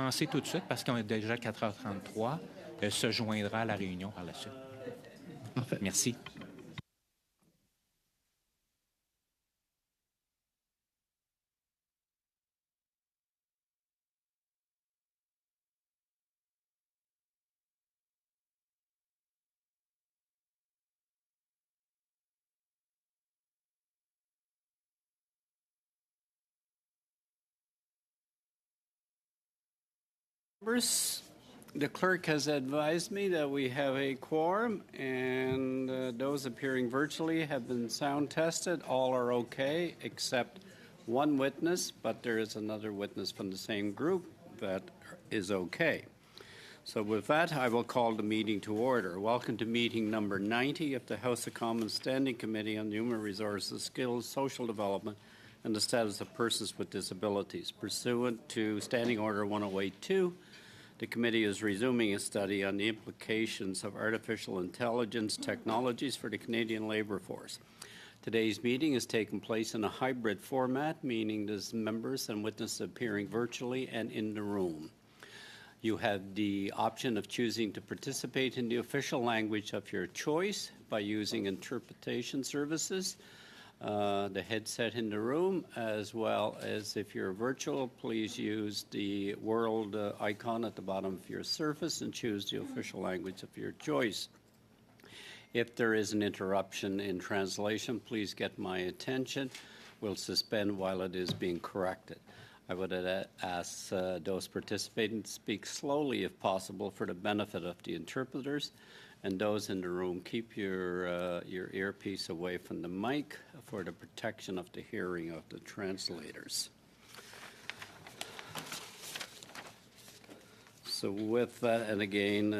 commencer tout de suite parce qu'on est déjà 4h33, se joindra à la réunion par la suite. Parfait. Merci. Members, the clerk has advised me that we have a quorum, and those appearing virtually have been sound tested. All are okay except one witness, but there is another witness from the same group that is okay. So with that, I will call the meeting to order. Welcome to meeting number 90 of the House of Commons Standing Committee on Human Resources, Skills, Social Development, and the Status of Persons with Disabilities. Pursuant to Standing Order 1082, the committee is resuming a study on the implications of artificial intelligence technologies for the Canadian labour force. Today's meeting is taking place in a hybrid format, meaning there's members and witnesses appearing virtually and in the room. You have the option of choosing to participate in the official language of your choice by using interpretation services. The headset in the room, as well as if you're virtual, please use the world icon at the bottom of your surface and choose the official language of your choice. If there is an interruption in translation, please get my attention. We'll suspend while it is being corrected. I would ask those participating to speak slowly if possible for the benefit of the interpreters. And those in the room, keep your earpiece away from the mic for the protection of the hearing of the translators. So with that, and again,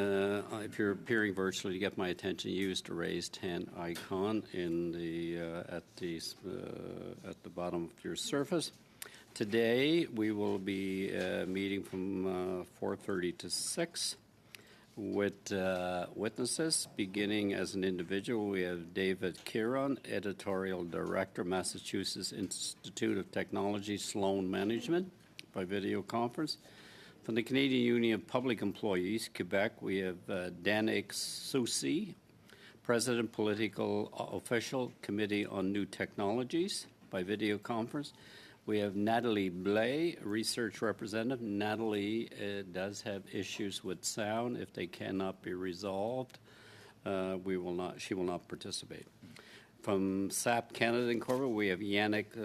if you're appearing virtually, to get my attention, use the raised hand icon in the at the bottom of your surface. Today we will be meeting from 4:30 to 6. With witnesses, beginning as an individual, we have David Kieran, Editorial Director, Massachusetts Institute of Technology, Sloan Management, by video conference. From the Canadian Union of Public Employees, Quebec, we have Danik Soucy, President, Political Official, Committee on New Technologies, by video conference. We have Natalie Blais, Research Representative. Natalie does have issues with sound. If they cannot be resolved, she will not participate. From SAP Canada Incorporated, we have Yannick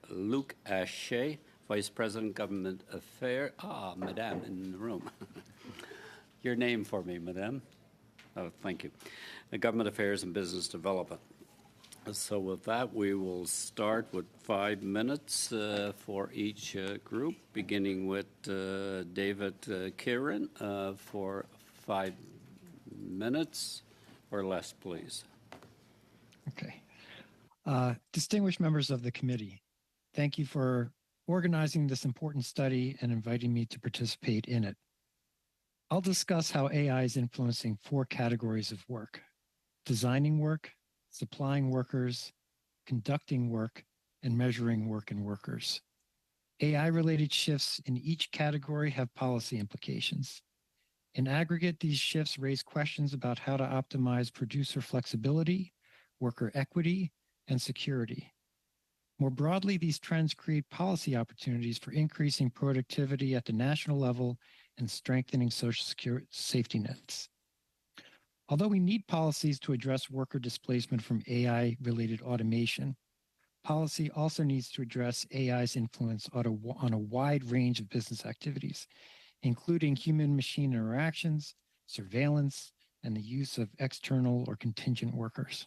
Luc Ashe, Vice President, Government Affairs. Madame in the room. Your name for me, Madame. Oh, thank you. Government Affairs and Business Development. So with that, we will start with 5 minutes for each group, beginning with David Kieran for 5 minutes or less, please. Okay. Distinguished members of the committee, thank you for organizing this important study and inviting me to participate in it. I'll discuss how AI is influencing 4 categories of work: designing work, supplying workers, conducting work, and measuring work and workers. AI-related shifts in each category have policy implications. In aggregate, these shifts raise questions about how to optimize producer flexibility, worker equity, and security. More broadly, these trends create policy opportunities for increasing productivity at the national level and strengthening social security safety nets. Although we need policies to address worker displacement from AI-related automation, policy also needs to address AI's influence on a wide range of business activities, including human-machine interactions, surveillance, and the use of external or contingent workers.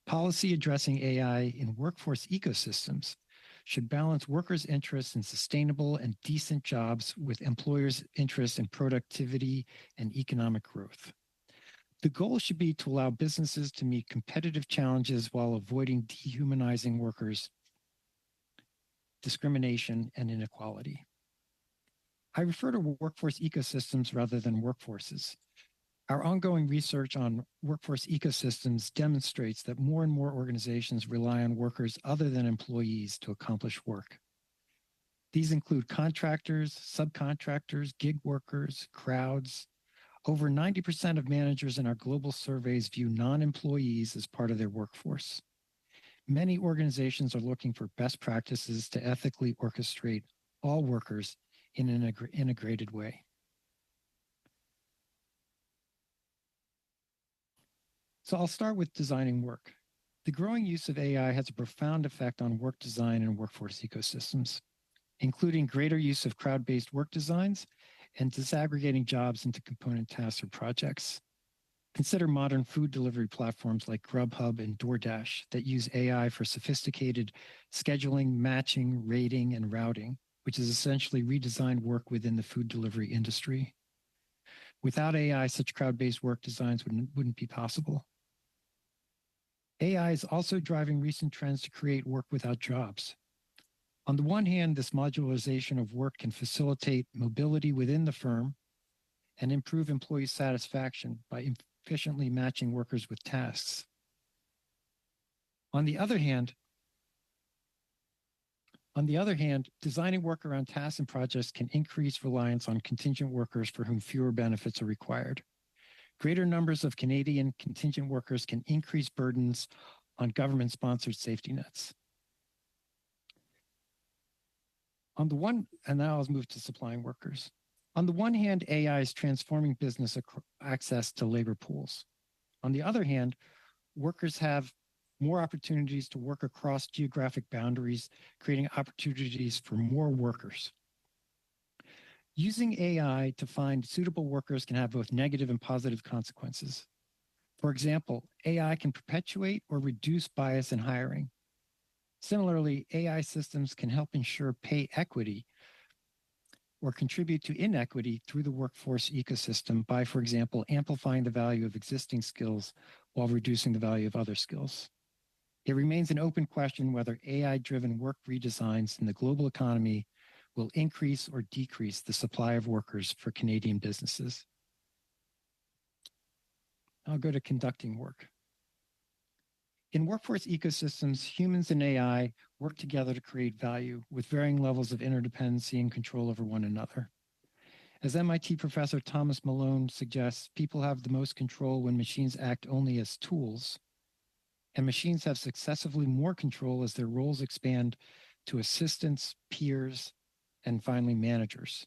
Policy addressing AI in workforce ecosystems should balance workers' interests in sustainable and decent jobs with employers' interests in productivity and economic growth. The goal should be to allow businesses to meet competitive challenges while avoiding dehumanizing workers, discrimination, and inequality. I refer to workforce ecosystems rather than workforces. Our ongoing research on workforce ecosystems demonstrates that more and more organizations rely on workers other than employees to accomplish work. These include contractors, subcontractors, gig workers, crowds. Over 90% of managers in our global surveys view non-employees as part of their workforce. Many organizations are looking for best practices to ethically orchestrate all workers in an integrated way. So I'll start with designing work. The growing use of AI has a profound effect on work design and workforce ecosystems, including greater use of crowd-based work designs and disaggregating jobs into component tasks or projects. Consider modern food delivery platforms like Grubhub and DoorDash that use AI for sophisticated scheduling, matching, rating, and routing, which is essentially redesigned work within the food delivery industry. Without AI, such crowd-based work designs wouldn't be possible. AI is also driving recent trends to create work without jobs. On the one hand, this modularization of work can facilitate mobility within the firm and improve employee satisfaction by efficiently matching workers with tasks. On the other hand, designing work around tasks and projects can increase reliance on contingent workers for whom fewer benefits are required. Greater numbers of Canadian contingent workers can increase burdens on government-sponsored safety nets. And now I'll move to supplying workers. On the one hand, AI is transforming business access to labor pools. On the other hand, workers have more opportunities to work across geographic boundaries, creating opportunities for more workers. Using AI to find suitable workers can have both negative and positive consequences. For example, AI can perpetuate or reduce bias in hiring. Similarly, AI systems can help ensure pay equity or contribute to inequity through the workforce ecosystem by, for example, amplifying the value of existing skills while reducing the value of other skills. It remains an open question whether AI-driven work redesigns in the global economy will increase or decrease the supply of workers for Canadian businesses. I'll go to conducting work. In workforce ecosystems, humans and AI work together to create value with varying levels of interdependency and control over one another. As MIT professor Thomas Malone suggests, people have the most control when machines act only as tools, and machines have successively more control as their roles expand to assistants, peers, and finally managers.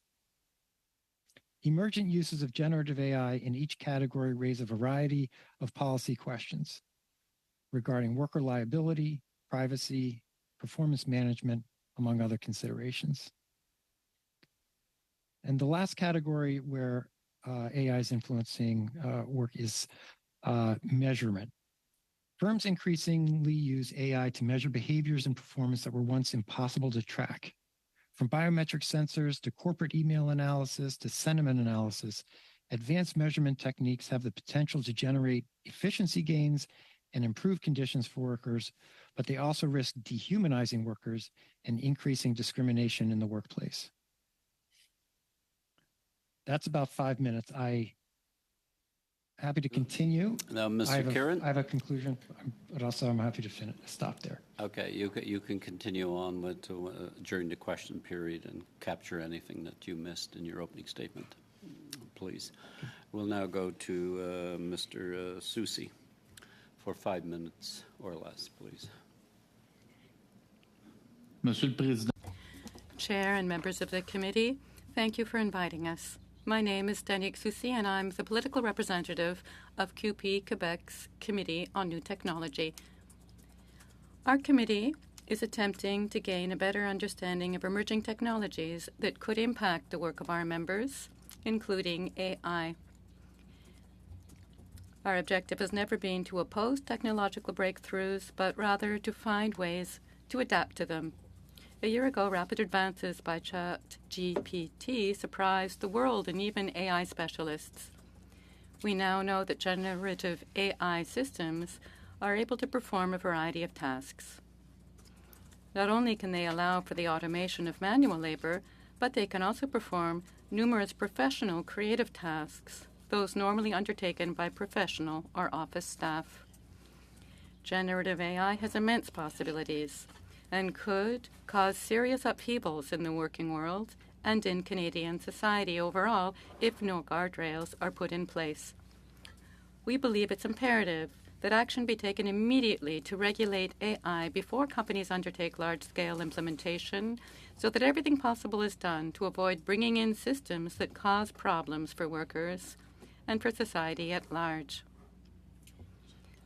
Emergent uses of generative AI in each category raise a variety of policy questions regarding worker liability, privacy, performance management, among other considerations. And the last category where AI is influencing work is measurement. Firms increasingly use AI to measure behaviors and performance that were once impossible to track. From biometric sensors to corporate email analysis to sentiment analysis, advanced measurement techniques have the potential to generate efficiency gains and improve conditions for workers, but they also risk dehumanizing workers and increasing discrimination in the workplace. That's about 5 minutes. I'm happy to continue. Now, Mr. Kieran? I have a conclusion, but also I'm happy to stop there. Okay, you can continue on with during the question period and capture anything that you missed in your opening statement, please. We'll now go to Mr. Soucy for 5 minutes or less, please. Monsieur le Président. Chair and members of the committee, thank you for inviting us. My name is Danique Soucy, and I'm the political representative of QP Quebec's Committee on New Technology. Our committee is attempting to gain a better understanding of emerging technologies that could impact the work of our members, including AI. Our objective has never been to oppose technological breakthroughs, but rather to find ways to adapt to them. A year ago, rapid advances by ChatGPT surprised the world and even AI specialists. We now know that generative AI systems are able to perform a variety of tasks. Not only can they allow for the automation of manual labor, but they can also perform numerous professional creative tasks those normally undertaken by professional or office staff. Generative AI has immense possibilities and could cause serious upheavals in the working world and in Canadian society overall if no guardrails are put in place. We believe it's imperative that action be taken immediately to regulate AI before companies undertake large-scale implementation so that everything possible is done to avoid bringing in systems that cause problems for workers and for society at large.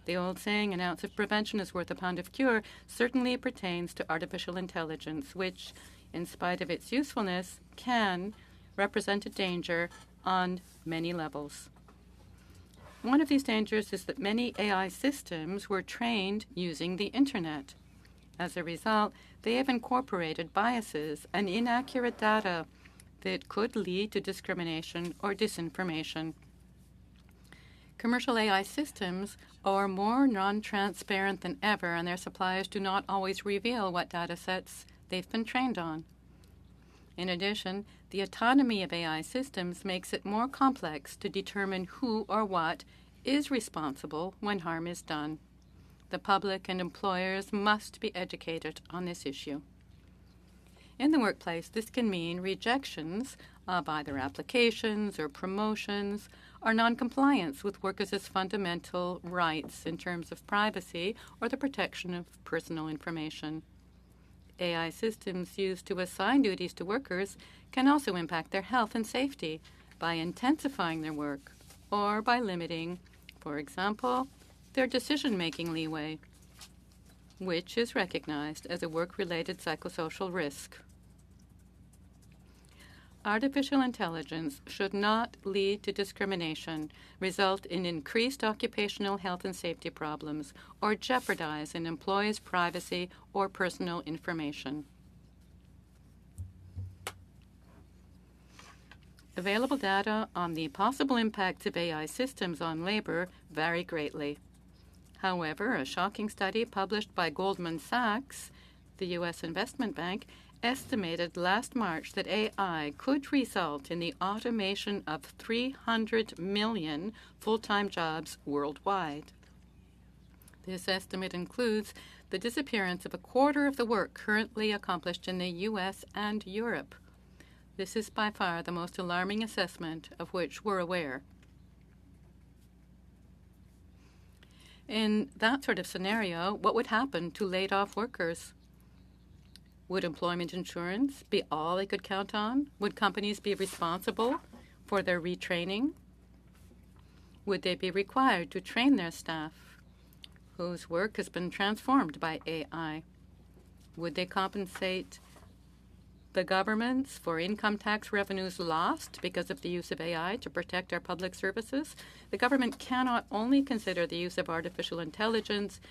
The old saying, an ounce of prevention is worth a pound of cure, certainly pertains to artificial intelligence, which, in spite of its usefulness, can represent a danger on many levels. One of these dangers is that many AI systems were trained using the Internet. As a result, they have incorporated biases and inaccurate data that could lead to discrimination or disinformation. Commercial AI systems are more non-transparent than ever, and their suppliers do not always reveal what data sets they've been trained on. In addition, the autonomy of AI systems makes it more complex to determine who or what is responsible when harm is done. The public and employers must be educated on this issue. In the workplace, this can mean rejections of either applications or promotions, or noncompliance with workers' fundamental rights in terms of privacy or the protection of personal information. AI systems used to assign duties to workers can also impact their health and safety by intensifying their work or by limiting, for example, their decision-making leeway, which is recognized as a work-related psychosocial risk. Artificial intelligence should not lead to discrimination, result in increased occupational health and safety problems, or jeopardize an employee's privacy or personal information. Available data on the possible impacts of AI systems on labor vary greatly. However, a shocking study published by Goldman Sachs, the U.S. investment bank, estimated last March that AI could result in the automation of 300 million full-time jobs worldwide. This estimate includes the disappearance of a quarter of the work currently accomplished in the U.S. and Europe. This is by far the most alarming assessment of which we're aware. In that sort of scenario, what would happen to laid-off workers? Would employment insurance be all they could count on? Would companies be responsible for their retraining? Would they be required to train their staff, whose work has been transformed by AI? Would they compensate the governments for income tax revenues lost because of the use of AI to protect our public services? The government cannot only consider the use of artificial intelligence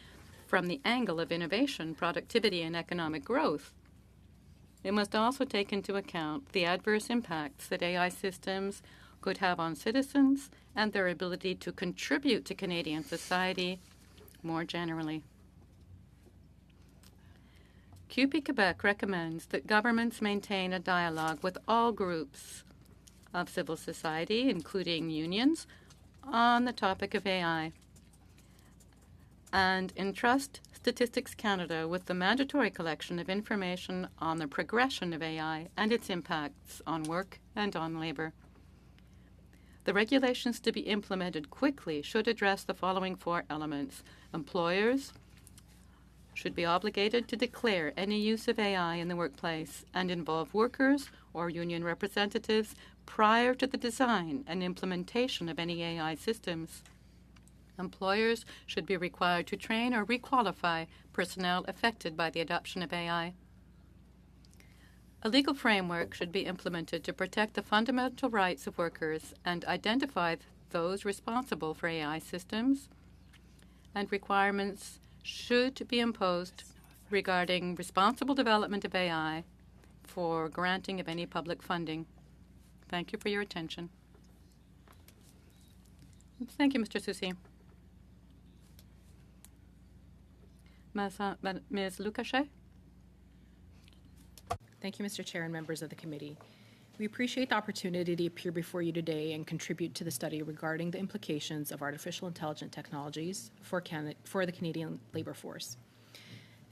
from the angle of innovation, productivity, and economic growth. It must also take into account the adverse impacts that AI systems could have on citizens and their ability to contribute to Canadian society more generally. QP Quebec recommends that governments maintain a dialogue with all groups of civil society, including unions, on the topic of AI, and entrust Statistics Canada with the mandatory collection of information on the progression of AI and its impacts on work and on labor. The regulations to be implemented quickly should address the following 4 elements. Employers should be obligated to declare any use of AI in the workplace and involve workers or union representatives prior to the design and implementation of any AI systems. Employers should be required to train or requalify personnel affected by the adoption of AI. A legal framework should be implemented to protect the fundamental rights of workers and identify those responsible for AI systems, and requirements should be imposed regarding responsible development of AI for granting of any public funding. Thank you for your attention. Thank you, Mr. Soucy. Ms. Lucachet? Thank you, Mr. Chair and members of the committee. We appreciate the opportunity to appear before you today and contribute to the study regarding the implications of artificial intelligence technologies for the Canadian labour force.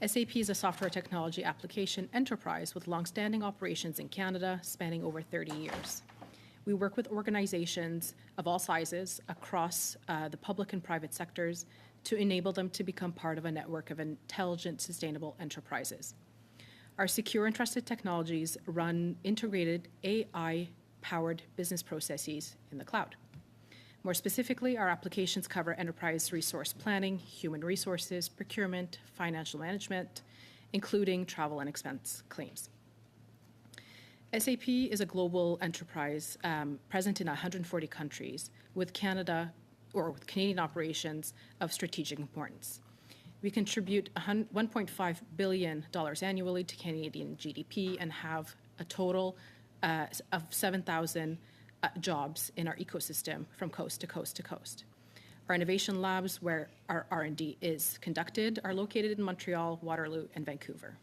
SAP is a software technology application enterprise with long-standing operations in Canada spanning over 30 years. We work with organizations of all sizes across the public and private sectors to enable them to become part of a network of intelligent, sustainable enterprises. Our secure and trusted technologies run integrated AI-powered business processes in the cloud. More specifically, our applications cover enterprise resource planning, human resources, procurement, financial management, including travel and expense claims. SAP is a global enterprise present in 140 countries with Canadian operations of strategic importance. We contribute $1.5 billion annually to Canadian GDP and have a total of 7,000 jobs in our ecosystem from coast to coast to coast. Our innovation labs, where our R&D is conducted, are located in Montreal, Waterloo, and Vancouver.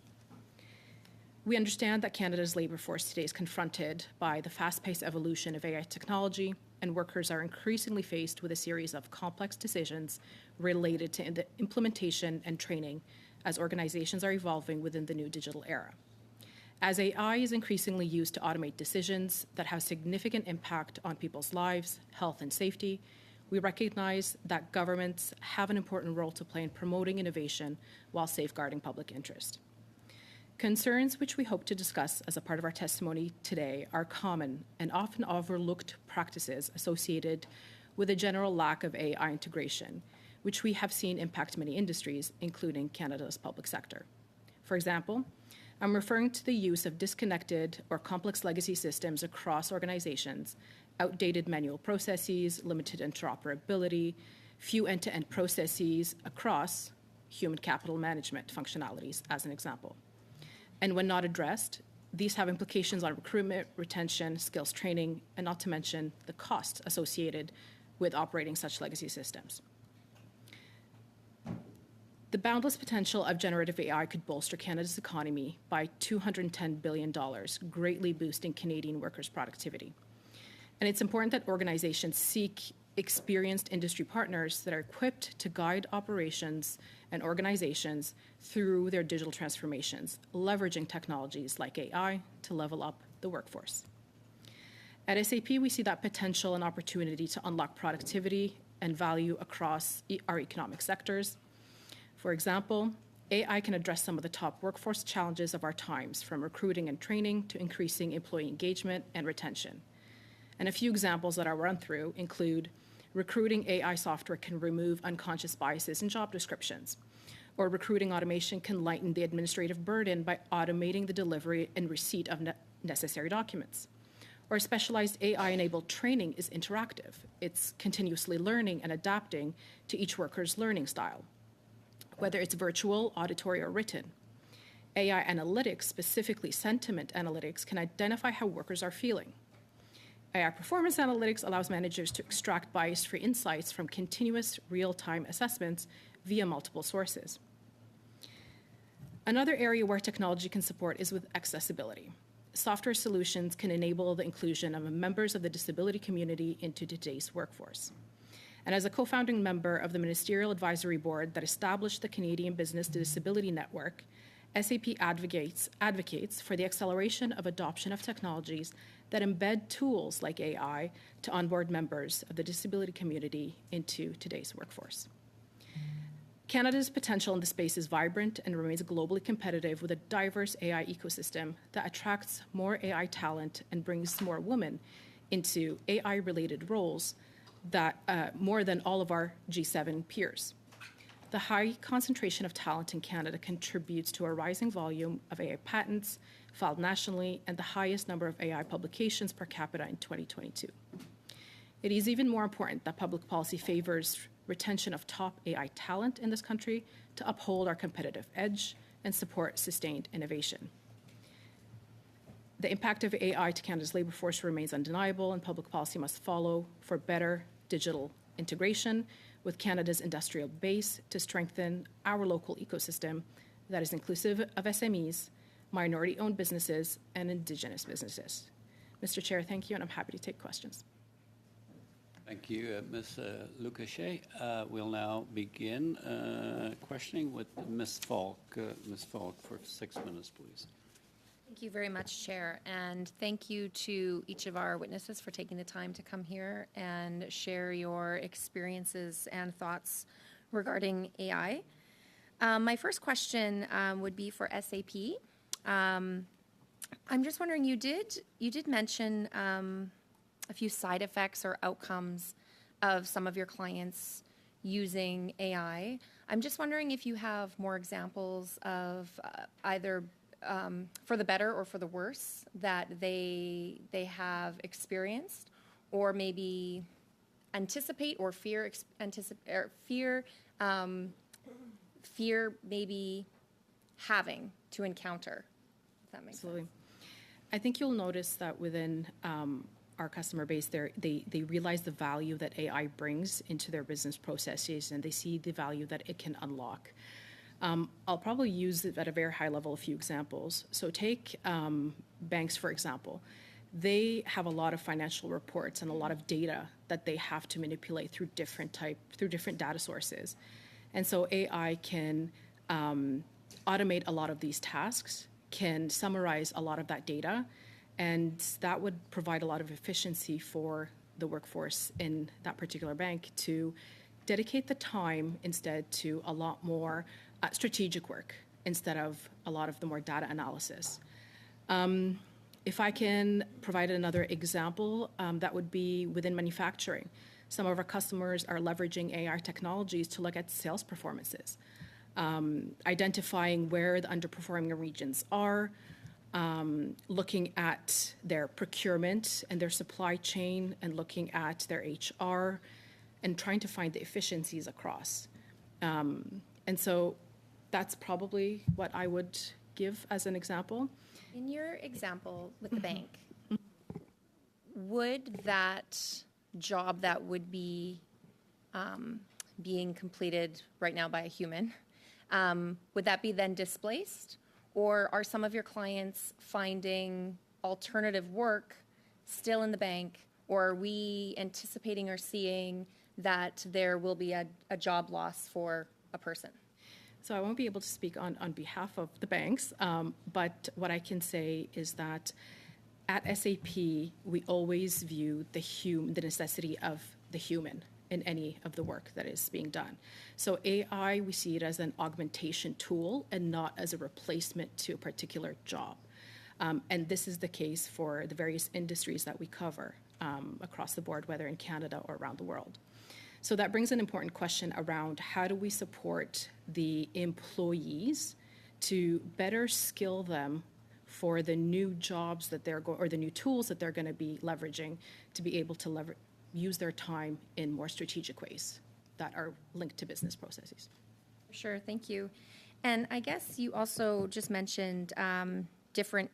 We understand that Canada's labour force today is confronted by the fast-paced evolution of AI technology, and workers are increasingly faced with a series of complex decisions related to the implementation and training as organizations are evolving within the new digital era. As AI is increasingly used to automate decisions that have significant impact on people's lives, health, and safety, we recognize that governments have an important role to play in promoting innovation while safeguarding public interest. Concerns which we hope to discuss as a part of our testimony today are common and often overlooked practices associated with a general lack of AI integration, which we have seen impact many industries, including Canada's public sector. For example, I'm referring to the use of disconnected or complex legacy systems across organizations, outdated manual processes, limited interoperability, few end-to-end processes across human capital management functionalities, as an example. And when not addressed, these have implications on recruitment, retention, skills training, and not to mention the costs associated with operating such legacy systems. The boundless potential of generative AI could bolster Canada's economy by $210 billion, greatly boosting Canadian workers' productivity. And it's important that organizations seek experienced industry partners that are equipped to guide operations and organizations through their digital transformations, leveraging technologies like AI to level up the workforce. At SAP, we see that potential and opportunity to unlock productivity and value across our economic sectors. For example, AI can address some of the top workforce challenges of our times, from recruiting and training to increasing employee engagement and retention. And a few examples that I'll run through include recruiting AI software can remove unconscious biases in job descriptions, or recruiting automation can lighten the administrative burden by automating the delivery and receipt of necessary documents. Or specialized AI-enabled training is interactive. It's continuously learning and adapting to each worker's learning style, whether it's virtual, auditory, or written. AI analytics, specifically sentiment analytics, can identify how workers are feeling. AI performance analytics allows managers to extract bias-free insights from continuous real-time assessments via multiple sources. Another area where technology can support is with accessibility. Software solutions can enable the inclusion of members of the disability community into today's workforce. And as a co-founding member of the Ministerial Advisory Board that established the Canadian Business Disability Network, SAP advocates for the acceleration of adoption of technologies that embed tools like AI to onboard members of the disability community into today's workforce. Canada's potential in the space is vibrant and remains globally competitive with a diverse AI ecosystem that attracts more AI talent and brings more women into AI-related roles that more than all of our G7 peers. The high concentration of talent in Canada contributes to a rising volume of AI patents filed nationally and the highest number of AI publications per capita in 2022. It is even more important that public policy favors retention of top AI talent in this country to uphold our competitive edge and support sustained innovation. The impact of AI to Canada's labour force remains undeniable, and public policy must follow for better digital integration with Canada's industrial base to strengthen our local ecosystem that is inclusive of SMEs, minority-owned businesses, and Indigenous businesses. Mr. Chair, thank you, and I'm happy to take questions. Thank you, Ms. Lucachet. We'll now begin questioning with Ms. Falk. Ms. Falk, for 6 minutes, please. Thank you very much, Chair, and thank you to each of our witnesses for taking the time to come here and share your experiences and thoughts regarding AI. My first question would be for SAP. I'm just wondering, you did mention a few side effects or outcomes of some of your clients using AI. I'm just wondering if you have more examples of either for the better or for the worse that they have experienced, or maybe anticipate or fear maybe having to encounter. If that makes Absolutely. sense. I think you'll notice that within our customer base, they realize the value that AI brings into their business processes, and they see the value that it can unlock. I'll probably use it at a very high level, a few examples. So take banks, for example. They have a lot of financial reports and a lot of data that they have to manipulate through different data sources. And so AI can automate a lot of these tasks, can summarize a lot of that data, and that would provide a lot of efficiency for the workforce in that particular bank to dedicate the time instead to a lot more strategic work instead of a lot of the more data analysis. If I can provide another example, that would be within manufacturing. Some of our customers are leveraging AI technologies to look at sales performances, identifying where the underperforming regions are, looking at their procurement and their supply chain, and looking at their HR, and trying to find the efficiencies across. And so that's probably what I would give as an example. In your example with the bank, would that job that would be being completed right now by a human, would that be then displaced? Or are some of your clients finding alternative work still in the bank? Or are we anticipating or seeing that there will be a job loss for a person? So I won't be able to speak on behalf of the banks, but what I can say is that at SAP, we always view the necessity of the human in any of the work that is being done. So AI, we see it as an augmentation tool and not as a replacement to a particular job. And this is the case for the various industries that we cover across the board, whether in Canada or around the world. So that brings an important question around how do we support the employees to better skill them for the new jobs that or the new tools that they're going to be leveraging to be able to use their time in more strategic ways that are linked to business processes. Sure, thank you. And I guess you also just mentioned different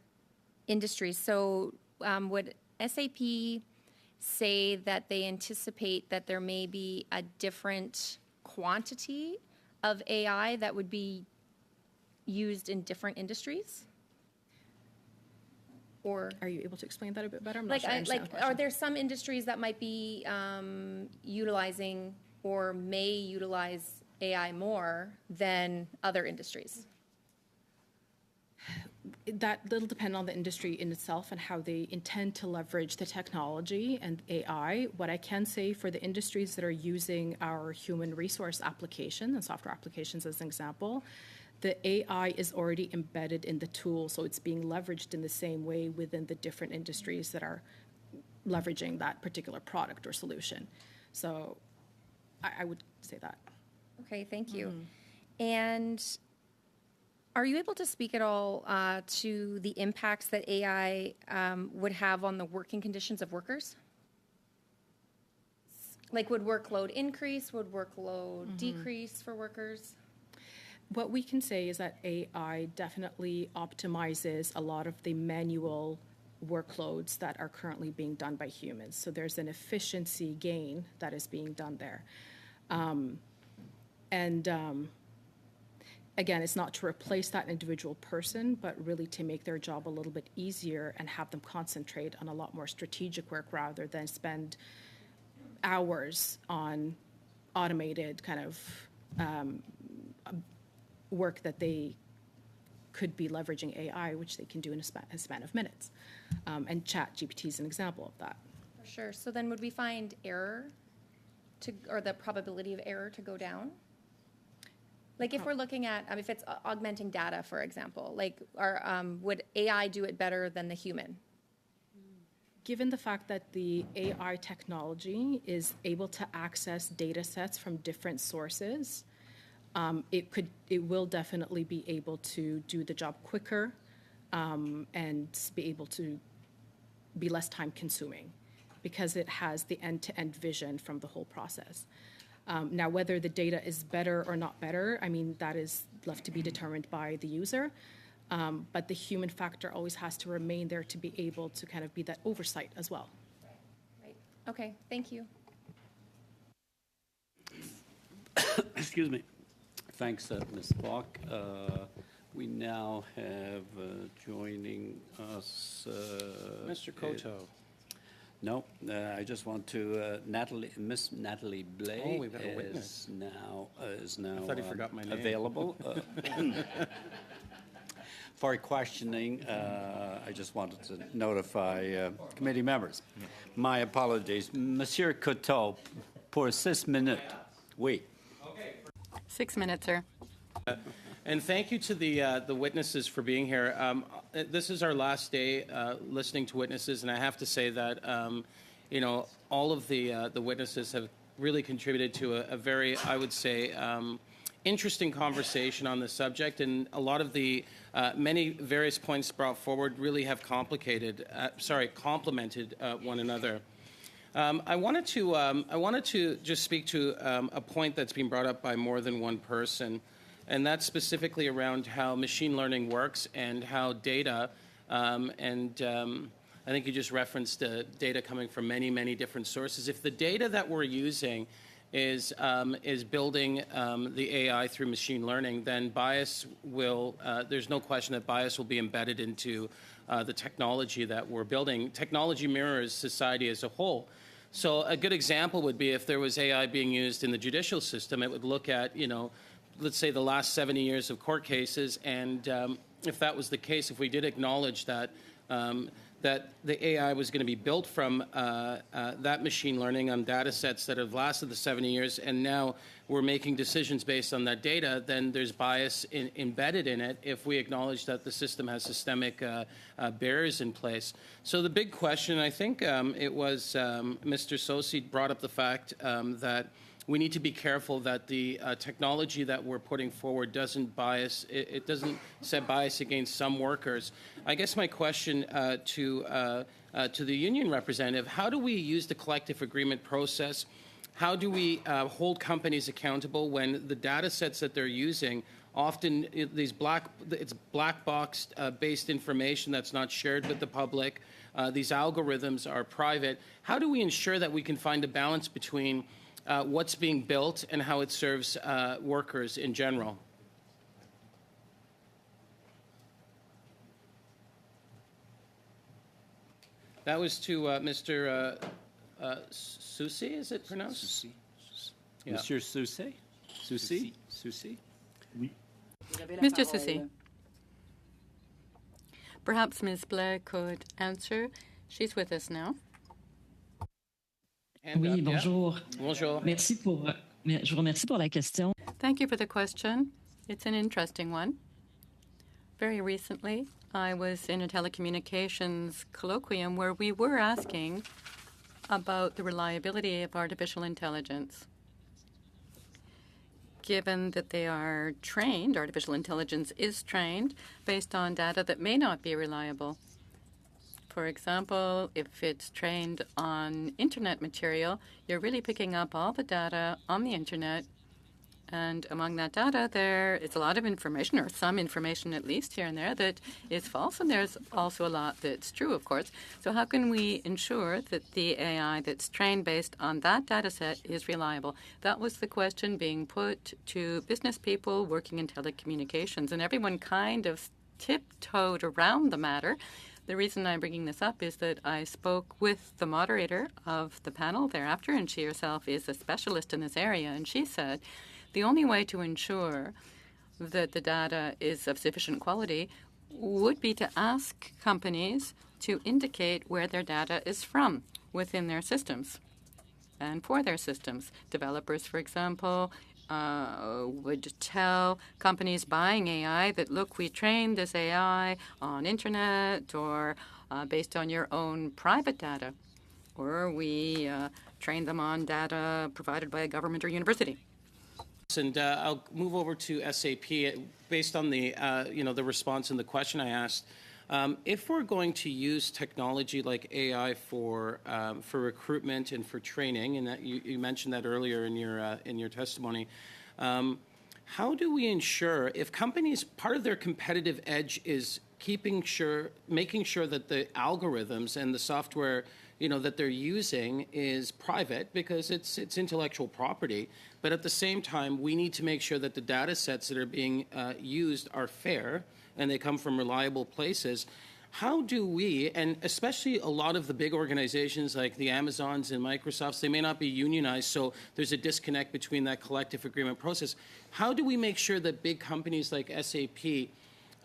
industries. So would SAP say that they anticipate that there may be a different quantity of AI that would be used in different industries? Or are you able to explain that a bit better? I'm not sure I understand the question. Are there some industries that might be utilizing or may utilize AI more than other industries? That'll depend on the industry in itself and how they intend to leverage the technology and AI. What I can say for the industries that are using our human resource application and software applications as an example, the AI is already embedded in the tool, so it's being leveraged in the same way within the different industries that are leveraging that particular product or solution. So I would say that. Okay, thank you. And are you able to speak at all to the impacts that AI would have on the working conditions of workers? Like, would workload increase? Would workload decrease for workers? What we can say is that AI definitely optimizes a lot of the manual workloads that are currently being done by humans. So there's an efficiency gain that is being done there. again, it's not to replace that individual person, but really to make their job a little bit easier and have them concentrate on a lot more strategic work rather than spend hours on automated kind of work that they could be leveraging AI, which they can do in a span of minutes. And ChatGPT is an example of that. For sure. So then would we find error or the probability of error to go down? Like if we're looking at, if it's augmenting data, for example, like would AI do it better than the human? Given the fact that the AI technology is able to access data sets from different sources, it will definitely be able to do the job quicker and be able to be less time consuming because it has the end-to-end vision from the whole process. Now, whether the data is better or not better, I mean, that is left to be determined by the user. But the human factor always has to remain there to be able to kind of be that oversight as well. Right. Okay, thank you. Excuse me. Thanks, Ms. Falk. We now have joining us... Mr. Koto. No, I just want to, Miss Natalie Blais Oh, we've got a witness. is now I thought he forgot my name. Available. For questioning, I just wanted to notify committee members. My apologies. Monsieur Coteau, pour 6 minutes. Oui. 6 minutes, sir. And thank you to the witnesses for being here. This is our last day listening to witnesses, and I have to say that all of the witnesses have really contributed to a very, I would say, interesting conversation on this subject, and a lot of the many various points brought forward really have complemented one another. I wanted to just speak to a point that's been brought up by more than one person, and that's specifically around how machine learning works and how data, I think you just referenced data coming from many, many different sources. If the data that we're using is building the AI through machine learning, then bias will, there's no question that bias will be embedded into the technology that we're building. Technology mirrors society as a whole. So a good example would be if there was AI being used in the judicial system, it would look at, let's say the last 70 years of court cases, and if that was the case, if we did acknowledge that that the AI was going to be built from that machine learning on data sets that have lasted the 70 years, and now we're making decisions based on that data, then there's bias embedded in it if we acknowledge that the system has systemic barriers in place. So the big question, I think it was Mr. Sosi brought up the fact that we need to be careful that the technology that we're putting forward doesn't bias, it doesn't set bias against some workers. I guess my question to the union representative, how do we use the collective agreement process? How do we hold companies accountable when the data sets that they're using often it's black box based information that's not shared with the public. These algorithms are private. How do we ensure that we can find a balance between what's being built and how it serves workers in general? That was to Mr. Soucy, is it pronounced? Soucy. Yeah. Monsieur Soucy? Soucy? Soucy? Mr. Soucy. Perhaps Ms. Blais could answer. She's with us now. Oui, bonjour. Bonjour. Je vous remercie pour la question. Thank you for the question. It's an interesting one. Very recently, I was in a telecommunications colloquium where we were asking about the reliability of artificial intelligence. Given that they are trained, artificial intelligence is trained based on data that may not be reliable. For example, if it's trained on internet material, you're really picking up all the data on the internet And among that data, there is a lot of information, or some information at least here and there, that is false, and there's also a lot that's true, of course. So how can we ensure that the AI that's trained based on that data set is reliable? That was the question being put to business people working in telecommunications, and everyone kind of tiptoed around the matter. The reason I'm bringing this up is that I spoke with the moderator of the panel thereafter, and she herself is a specialist in this area, and she said the only way to ensure that the data is of sufficient quality would be to ask companies to indicate where their data is from within their systems and for their systems. Developers, for example, would tell companies buying AI that, look, we trained this AI on internet or based on your own private data, or we trained them on data provided by a government or university. And I'll move over to SAP based on the the response and the question I asked. If we're going to use technology like AI for recruitment and for training, and that you mentioned that earlier in your testimony, how do we ensure if companies, part of their competitive edge is making sure that the algorithms and the software that they're using is private because it's intellectual property, but at the same time we need to make sure that the data sets that are being used are fair and they come from reliable places. How do we, and especially a lot of the big organizations like the Amazons and Microsofts, they may not be unionized, so there's a disconnect between that collective agreement process. How do we make sure that big companies like SAP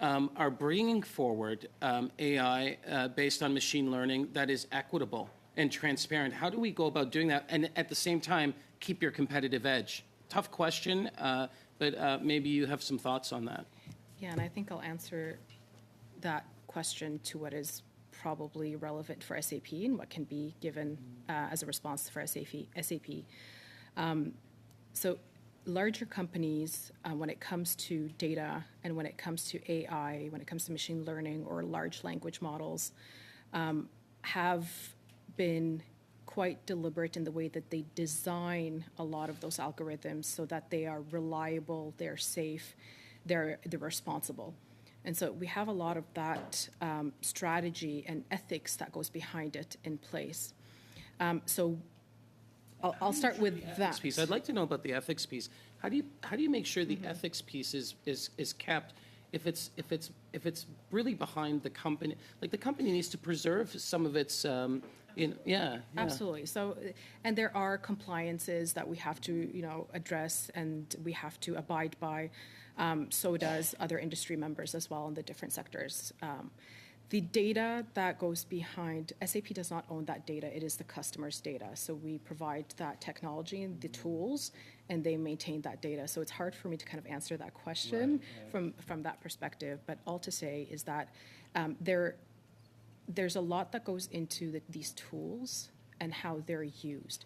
are bringing forward AI based on machine learning that is equitable and transparent? How do we go about doing that and at the same time keep your competitive edge? Tough question, but maybe you have some thoughts on that. Yeah, and I think I'll answer that question to what is probably relevant for SAP and what can be given as a response for SAP. So larger companies, when it comes to data and when it comes to AI, when it comes to machine learning or large language models, have been quite deliberate in the way that they design a lot of those algorithms so that they are reliable, they're safe, they're responsible. And so we have a lot of that strategy and ethics that goes behind it in place. So I'll start with that. Piece. I'd like to know about the ethics piece. How do you make sure the ethics piece is kept if it's really behind the company? Like the company needs to preserve some of its Absolutely. So, and there are compliances that we have to address and we have to abide by. So does other industry members as well in the different sectors. The data that goes behind, SAP does not own that data. It is the customer's data. So we provide that technology and the tools, and they maintain that data. So it's hard for me to kind of answer that question from that perspective. But all to say is that there's a lot that goes into these tools and how they're used.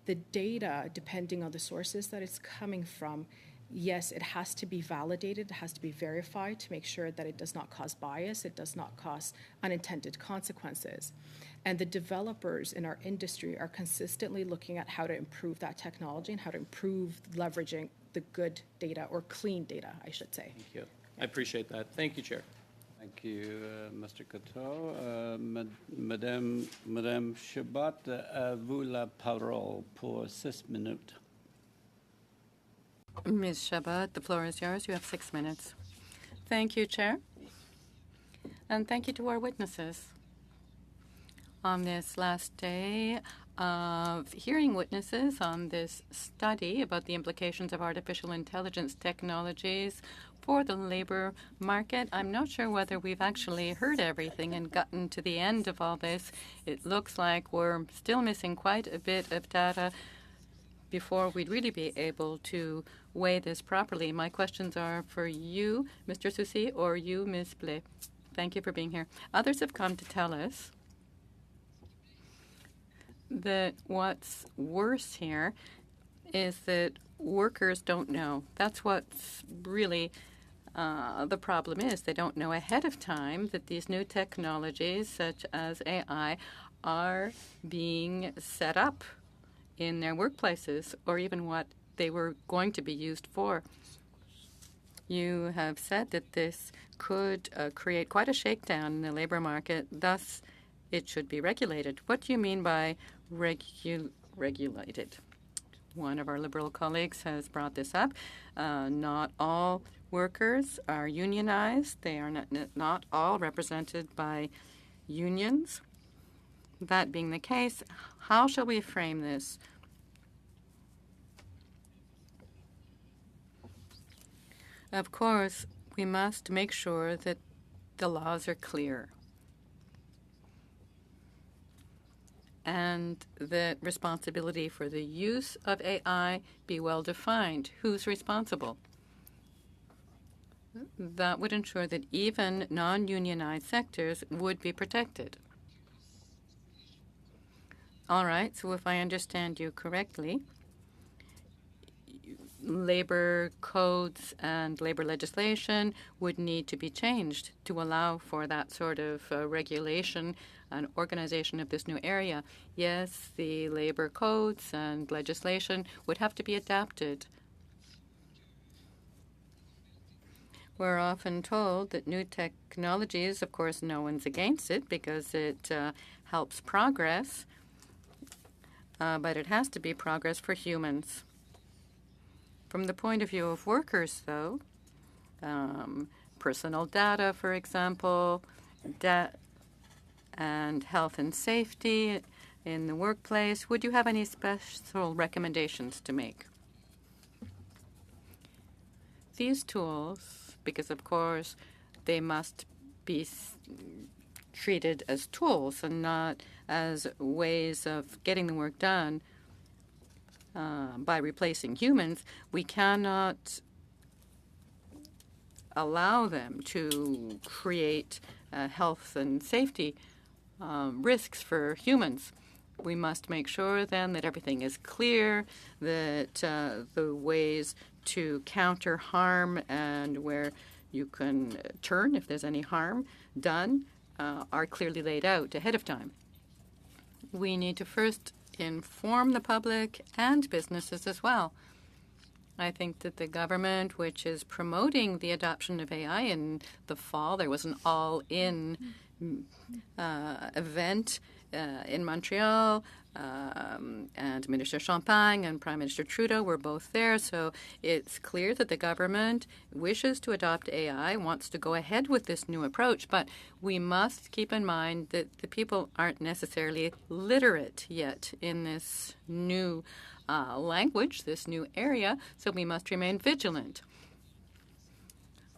The data, depending on the sources that it's coming from, yes, it has to be validated, it has to be verified to make sure that it does not cause bias, it does not cause unintended consequences. And the developers in our industry are consistently looking at how to improve that technology and how to improve leveraging the good data, or clean data, I should say. Thank you. I appreciate that. Thank you, Chair. Thank you, Mr. Coteau. Madame Chabot, à vous la parole pour 6 minutes. Ms. Chabot, the floor is yours. You have 6 minutes. Thank you, Chair. And thank you to our witnesses. On this last day of hearing witnesses on this study about the implications of artificial intelligence technologies for the labor market, I'm not sure whether we've actually heard everything and gotten to the end of all this. It looks like we're still missing quite a bit of data before we'd really be able to weigh this properly. My questions are for you, Mr. Soucy, or you, Ms. Blais. Thank you for being here. Others have come to tell us that what's worse here is that workers don't know. That's what's really the problem is. They don't know ahead of time that these new technologies, such as AI, are being set up in their workplaces, or even what they were going to be used for. You have said that this could create quite a shakedown in the labor market, thus it should be regulated. What do you mean by regulated? One of our Liberal colleagues has brought this up. Not all workers are unionized. They are not all represented by unions. That being the case, how shall we frame this? Of course, we must make sure that the laws are clear and that responsibility for the use of AI be well defined. Who's responsible? That would ensure that even non-unionized sectors would be protected. All right, so if I understand you correctly, labor codes and labor legislation would need to be changed to allow for that sort of regulation and organization of this new area. Yes, the labor codes and legislation would have to be adapted. We're often told that new technologies, of course, no one's against it because it helps progress, but it has to be progress for humans. From the point of view of workers, though, personal data, for example, and health and safety in the workplace, would you have any special recommendations to make? These tools, because of course they must be treated as tools and not as ways of getting the work done, by replacing humans, we cannot allow them to create health and safety risks for humans. We must make sure then that everything is clear, that the ways to counter harm and where you can turn if there's any harm done are clearly laid out ahead of time. We need to first inform the public and businesses as well. I think that the government, which is promoting the adoption of AI in the fall, there was an all-in event in Montreal, and Minister Champagne and Prime Minister Trudeau were both there. So it's clear that the government wishes to adopt AI, wants to go ahead with this new approach. But we must keep in mind that the people aren't necessarily literate yet in this new language, this new area. So we must remain vigilant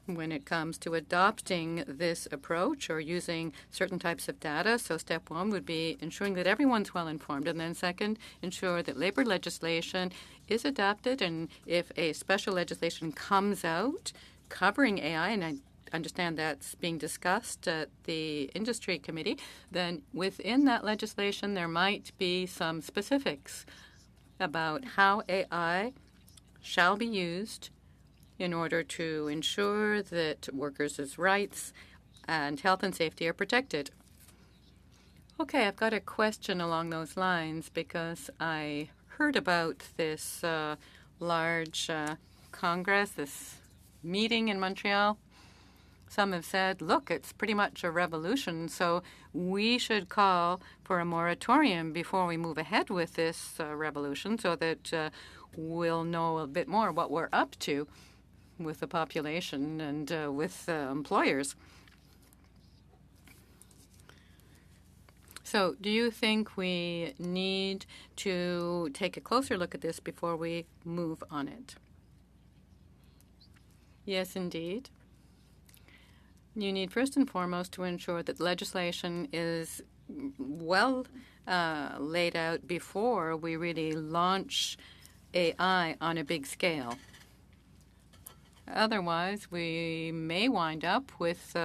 when it comes to adopting this approach or using certain types of data. So step one would be ensuring that everyone's well informed. And then second, ensure that labor legislation is adapted. And if a special legislation comes out covering AI, and I understand that's being discussed at the industry committee, then within that legislation there might be some specifics about how AI shall be used in order to ensure that workers' rights and health and safety are protected. Okay, I've got a question along those lines because I heard about this large Congress, this meeting in Montreal. Some have said, look, it's pretty much a revolution, so we should call for a moratorium before we move ahead with this revolution so that we'll know a bit more what we're up to with the population and with employers. So do you think we need to take a closer look at this before we move on it? Yes, indeed. You need first and foremost to ensure that legislation is well laid out before we really launch AI on a big scale. Otherwise, we may wind up with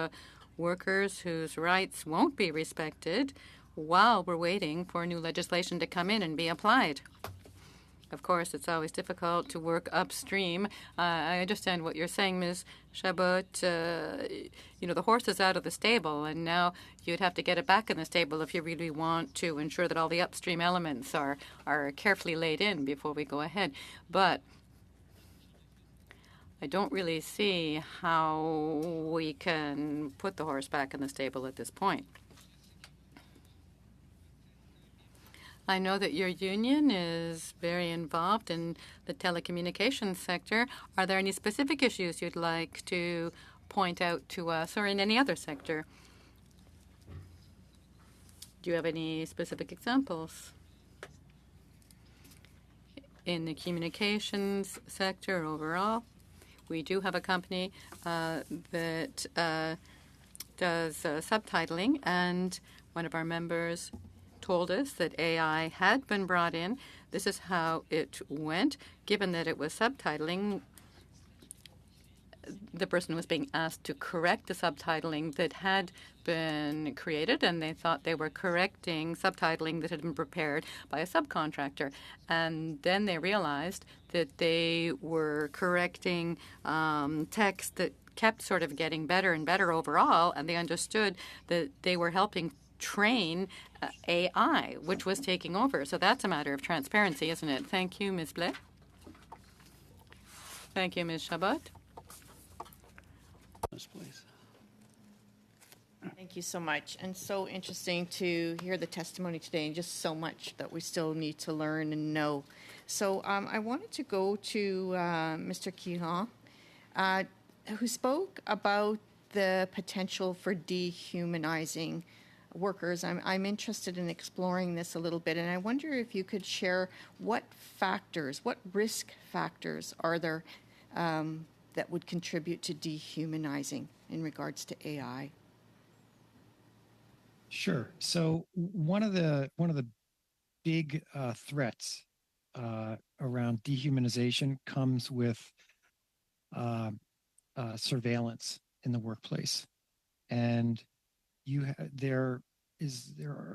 workers whose rights won't be respected while we're waiting for new legislation to come in and be applied. Of course, it's always difficult to work upstream. I understand what you're saying, Ms. Chabot. The horse is out of the stable, and now you'd have to get it back in the stable if you really want to ensure that all the upstream elements are carefully laid in before we go ahead. But I don't really see how we can put the horse back in the stable at this point. I know that your union is very involved in the telecommunications sector. Are there any specific issues you'd like to point out to us, or in any other sector? Do you have any specific examples? In the communications sector overall, we do have a company that does subtitling, and one of our members told us that AI had been brought in. This is how it went. Given that it was subtitling, the person was being asked to correct the subtitling that had been created, and they thought they were correcting subtitling that had been prepared by a subcontractor. And then they realized that they were correcting text that kept sort of getting better and better overall, and they understood that they were helping train AI, which was taking over. So that's a matter of transparency, isn't it? Thank you, Ms. Blais. Thank you, Ms. Chabot. Yes, please. Thank you so much. And so interesting to hear the testimony today, and just so much that we still need to learn and know. So I wanted to go to Mr. Quiron, who spoke about the potential for dehumanizing workers. I'm interested in exploring this a little bit, and I wonder if you could share what risk factors are there that would contribute to dehumanizing in regards to AI? Sure. So one of the big threats around dehumanization comes with surveillance in the workplace, and there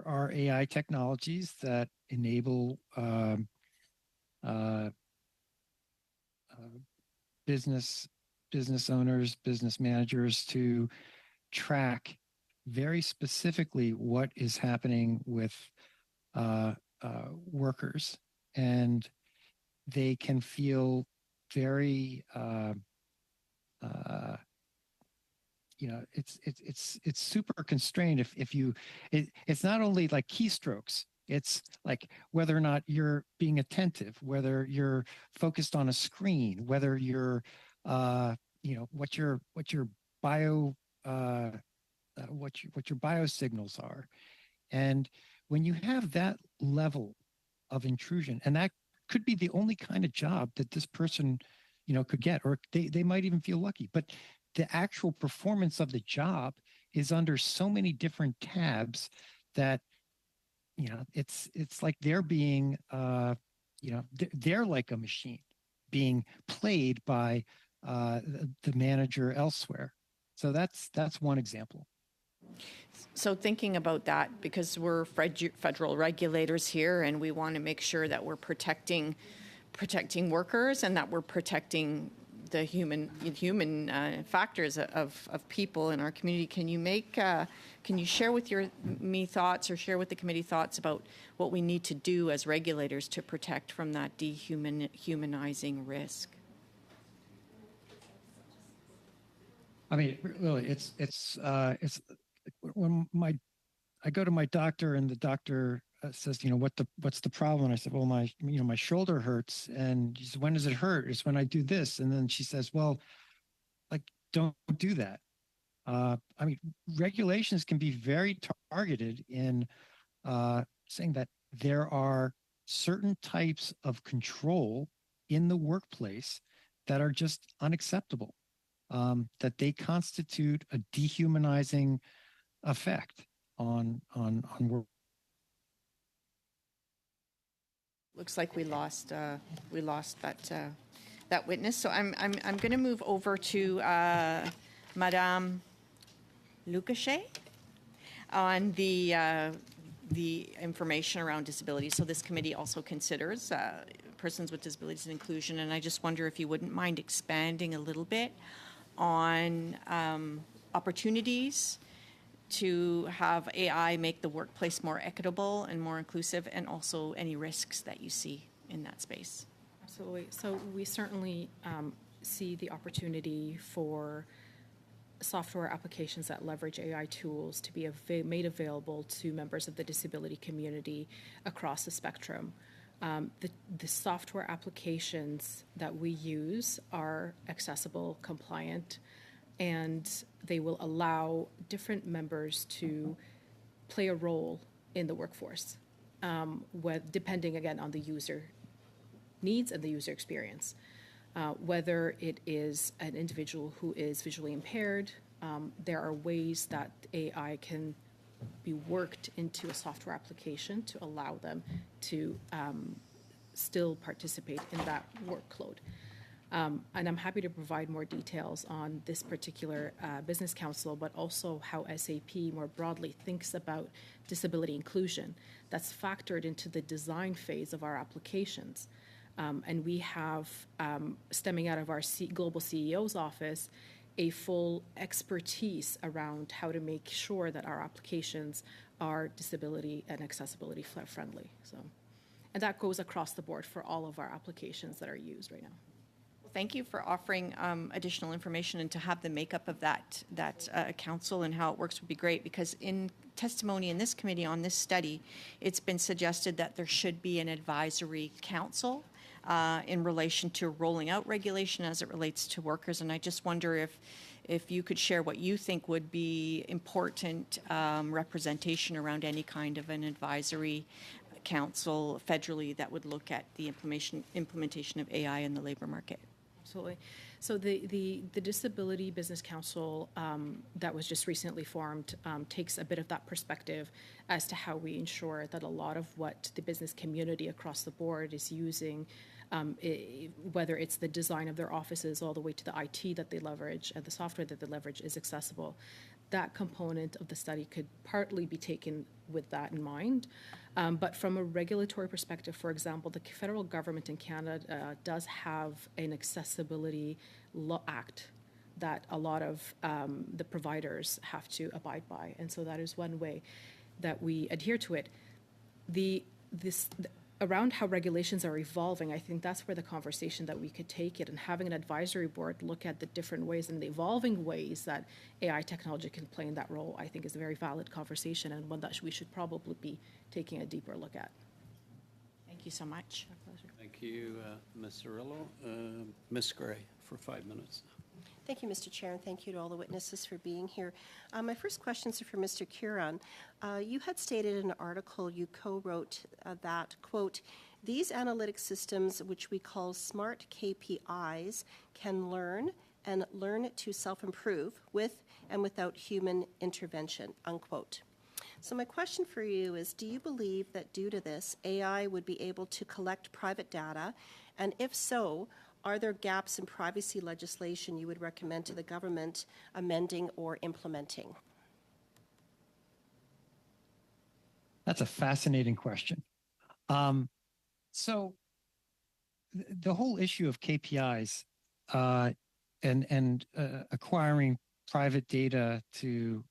are AI technologies that enable business owners, business managers to track very specifically what is happening with workers, and they can feel very it's super constrained it's not only like keystrokes, it's like whether or not you're being attentive, whether you're focused on a screen, whether you're what your bio what your biosignals are. And when you have that level of intrusion, and that could be the only kind of job that this person could get, or they might even feel lucky, but the actual performance of the job is under so many different tabs that it's like they're being they're like a machine being played by the manager elsewhere. So that's one example. So thinking about that, because we're federal regulators here, and we want to make sure that we're protecting workers, and that we're protecting the human factors of people in our community. Can you share with me thoughts, or share with the committee thoughts about what we need to do as regulators to protect from that dehumanizing risk? I mean, really, it's when I go to my doctor, and the doctor says, what's the problem? And I said, well, my shoulder hurts. And she said, when does it hurt? It's when I do this. And then she says, well, like, don't do that. I mean, regulations can be very targeted in saying that there are certain types of control in the workplace that are just unacceptable, that they constitute a dehumanizing effect on work. Looks like we lost that witness. So I'm going to move over to Madame Lucachet on the information around disability. So this committee also considers persons with disabilities and inclusion, and I just wonder if you wouldn't mind expanding a little bit on opportunities to have AI make the workplace more equitable and more inclusive, and also any risks that you see in that space. Absolutely. So we certainly see the opportunity for software applications that leverage AI tools to be made available to members of the disability community across the spectrum. The software applications that we use are accessible, compliant, and they will allow different members to play a role in the workforce, depending, again, on the user needs and the user experience. Whether it is an individual who is visually impaired, there are ways that AI can be worked into a software application to allow them to still participate in that workload. And I'm happy to provide more details on this particular business council, but also how SAP more broadly thinks about disability inclusion that's factored into the design phase of our applications. And we have, stemming out of our global CEO's office, a full expertise around how to make sure that our applications are disability and accessibility friendly. And that goes across the board for all of our applications that are used right now. Thank you for offering additional information, and to have the makeup of that council and how it works would be great, because in testimony in this committee on this study, it's been suggested that there should be an advisory council in relation to rolling out regulation as it relates to workers. And I just wonder if you could share what you think would be important representation around any kind of an advisory council federally that would look at the implementation of AI in the labor market. Absolutely. So the Disability Business Council that was just recently formed takes a bit of that perspective as to how we ensure that a lot of what the business community across the board is using, whether it's the design of their offices all the way to the IT that they leverage and the software that they leverage, is accessible. That component of the study could partly be taken with that in mind. But from a regulatory perspective, for example, the federal government in Canada does have an accessibility law act that a lot of the providers have to abide by. And so that is one way that we adhere to it. Around how regulations are evolving, I think that's where the conversation that we could take it, and having an advisory board look at the different ways and the evolving ways that AI technology can play in that role, I think is a very valid conversation, and one that we should probably be taking a deeper look at. Thank you so much. My pleasure. Thank you, Ms. Cirillo. Ms. Gray, for 5 minutes. Thank you, Mr. Chair, and thank you to all the witnesses for being here. My first questions are for Mr. Curon. You had stated in an article you co-wrote that, quote, these analytic systems, which we call smart KPIs, can learn and learn to self-improve with and without human intervention, unquote. So my question for you is, do you believe that due to this, AI would be able to collect private data? And if so, are there gaps in privacy legislation you would recommend to the government amending or implementing? That's a fascinating question. So the whole issue of KPIs and acquiring private data to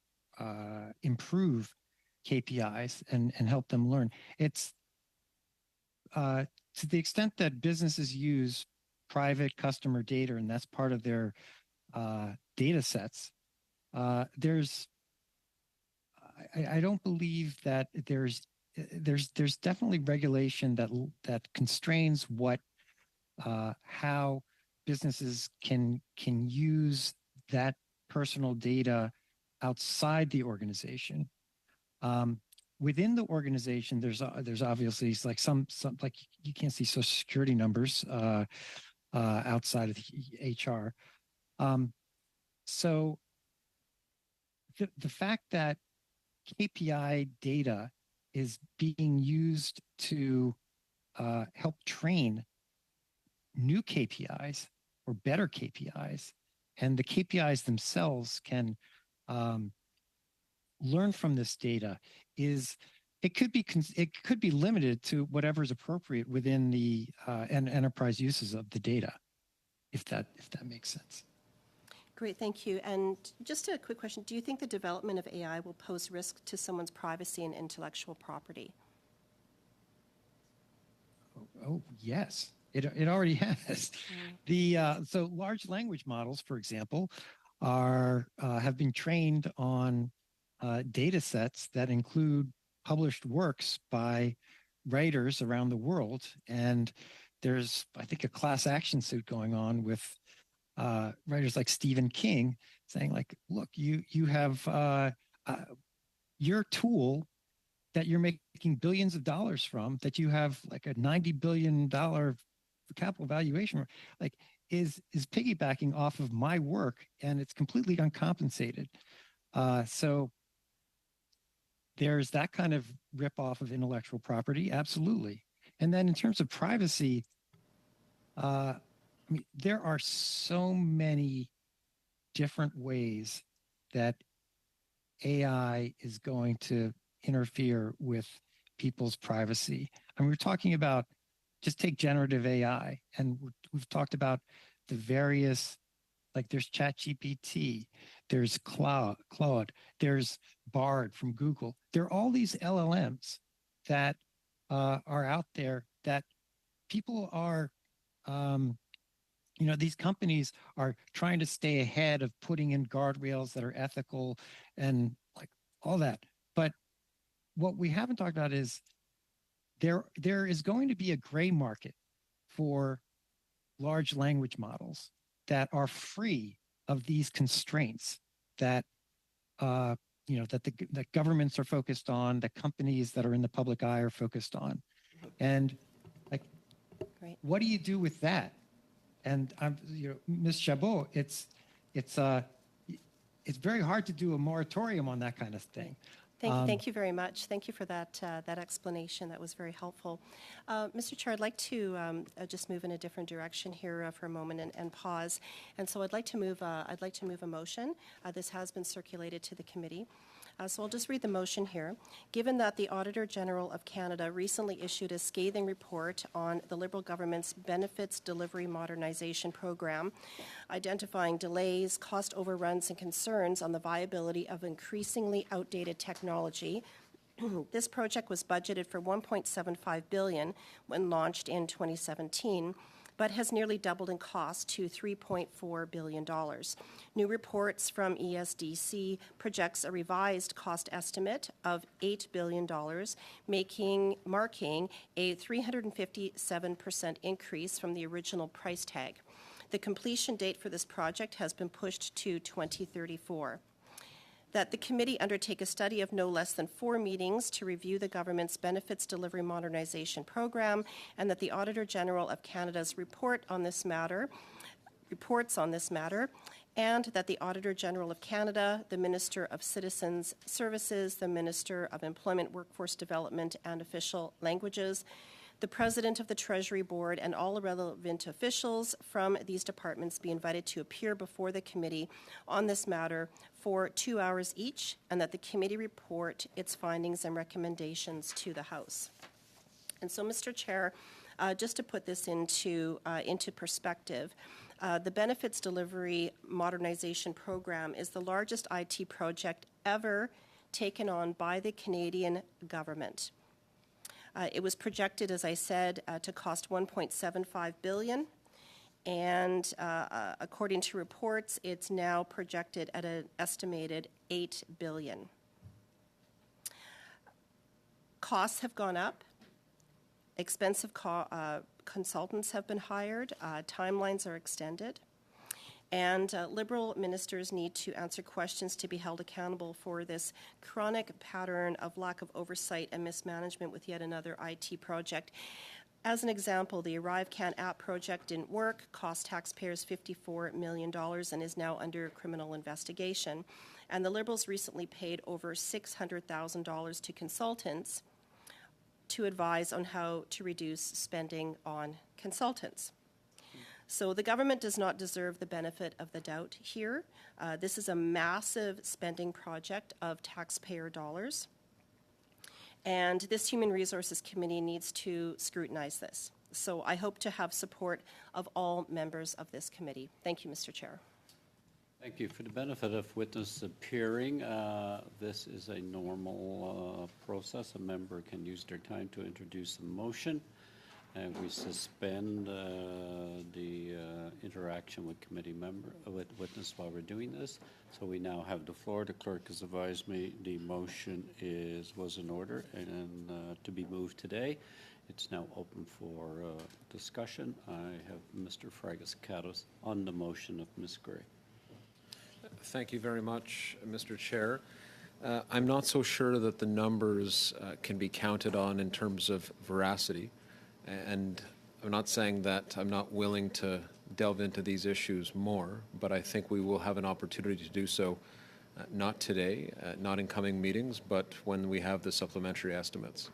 improve KPIs and help them learn, it's to the extent that businesses use private customer data, and that's part of their data sets. I don't believe that there's definitely regulation that constrains what how businesses can use that personal data outside the organization. Within the organization, there's obviously like some like you can't see Social Security numbers outside of the HR. So the fact that KPI data is being used to help train new KPIs or better KPIs, and the KPIs themselves can learn from this data, it could be limited to whatever is appropriate within the enterprise uses of the data, if that makes sense. Great, thank you. And just a quick question. Do you think the development of AI will pose risk to someone's privacy and intellectual property? Oh yes. It already has. So large language models, for example, have been trained on data sets that include published works by writers around the world. And there's, I think, a class action suit going on with writers like Stephen King saying, like, look, you have your tool that you're making billions of dollars from, that you have like a $90 billion capital valuation, like is piggybacking off of my work, and it's completely uncompensated. So there's that kind of rip off of intellectual property, absolutely. And then in terms of privacy, I mean, there are so many different ways that AI is going to interfere with people's privacy. And we're talking about, just take generative AI, and we've talked about the various, like there's ChatGPT, there's Claude, there's Bard from Google. There are all these LLMs that are out there that people are, these companies are trying to stay ahead of putting in guardrails that are ethical and like all that. But what we haven't talked about is there is going to be a gray market for large language models that are free of these constraints that that governments are focused on, that companies that are in the public eye are focused on. And like, Great. What do you do with that? And Ms. Chabot, it's very hard to do a moratorium on that kind of thing. Thank you very much. Thank you for that explanation. That was very helpful. Mr. Chair, I'd like to just move in a different direction here for a moment and pause. And so I'd like to move a motion. This has been circulated to the committee. So I'll just read the motion here. Given that the Auditor General of Canada recently issued a scathing report on the Liberal government's Benefits Delivery Modernization Program, identifying delays, cost overruns, and concerns on the viability of increasingly outdated technology, this project was budgeted for $1.75 billion when launched in 2017, but has nearly doubled in cost to $3.4 billion. New reports from ESDC projects a revised cost estimate of $8 billion, marking a 357% increase from the original price tag. The completion date for this project has been pushed to 2034. That the committee undertake a study of no less than 4 meetings to review the government's Benefits Delivery Modernization Program, and that the Auditor General of Canada's reports on this matter, and that the Auditor General of Canada, the Minister of Citizens Services, the Minister of Employment, Workforce Development and Official Languages, the President of the Treasury Board, and all relevant officials from these departments be invited to appear before the committee on this matter for 2 hours each, and that the committee report its findings and recommendations to the House. And so, Mr. Chair, just to put this into perspective, the Benefits Delivery Modernization Program is the largest IT project ever taken on by the Canadian government. It was projected, as I said, to cost $1.75 billion, and according to reports, it's now projected at an estimated $8 billion. Costs have gone up. Expensive consultants have been hired. Timelines are extended. And Liberal ministers need to answer questions to be held accountable for this chronic pattern of lack of oversight and mismanagement with yet another IT project. As an example, the ArriveCan app project didn't work, cost taxpayers $54 million, and is now under criminal investigation. And the Liberals recently paid over $600,000 to consultants to advise on how to reduce spending on consultants. So the government does not deserve the benefit of the doubt here. This is a massive spending project of taxpayer dollars. And this Human Resources Committee needs to scrutinize this. So I hope to have support of all members of this committee. Thank you, Mr. Chair. Thank you. For the benefit of witnesses appearing, this is a normal process. A member can use their time to introduce a motion. and we suspend the interaction with committee member, with witness while we're doing this. So we now have the floor. The clerk has advised me the motion was in order and to be moved today. It's now open for discussion. I have Mr. Fragas-Catos on the motion of Ms. Gray. Thank you very much, Mr. Chair. I'm not so sure that the numbers can be counted on in terms of veracity, and I'm not saying that I'm not willing to delve into these issues more, but I think we will have an opportunity to do so not today, not in coming meetings, but when we have the supplementary estimates.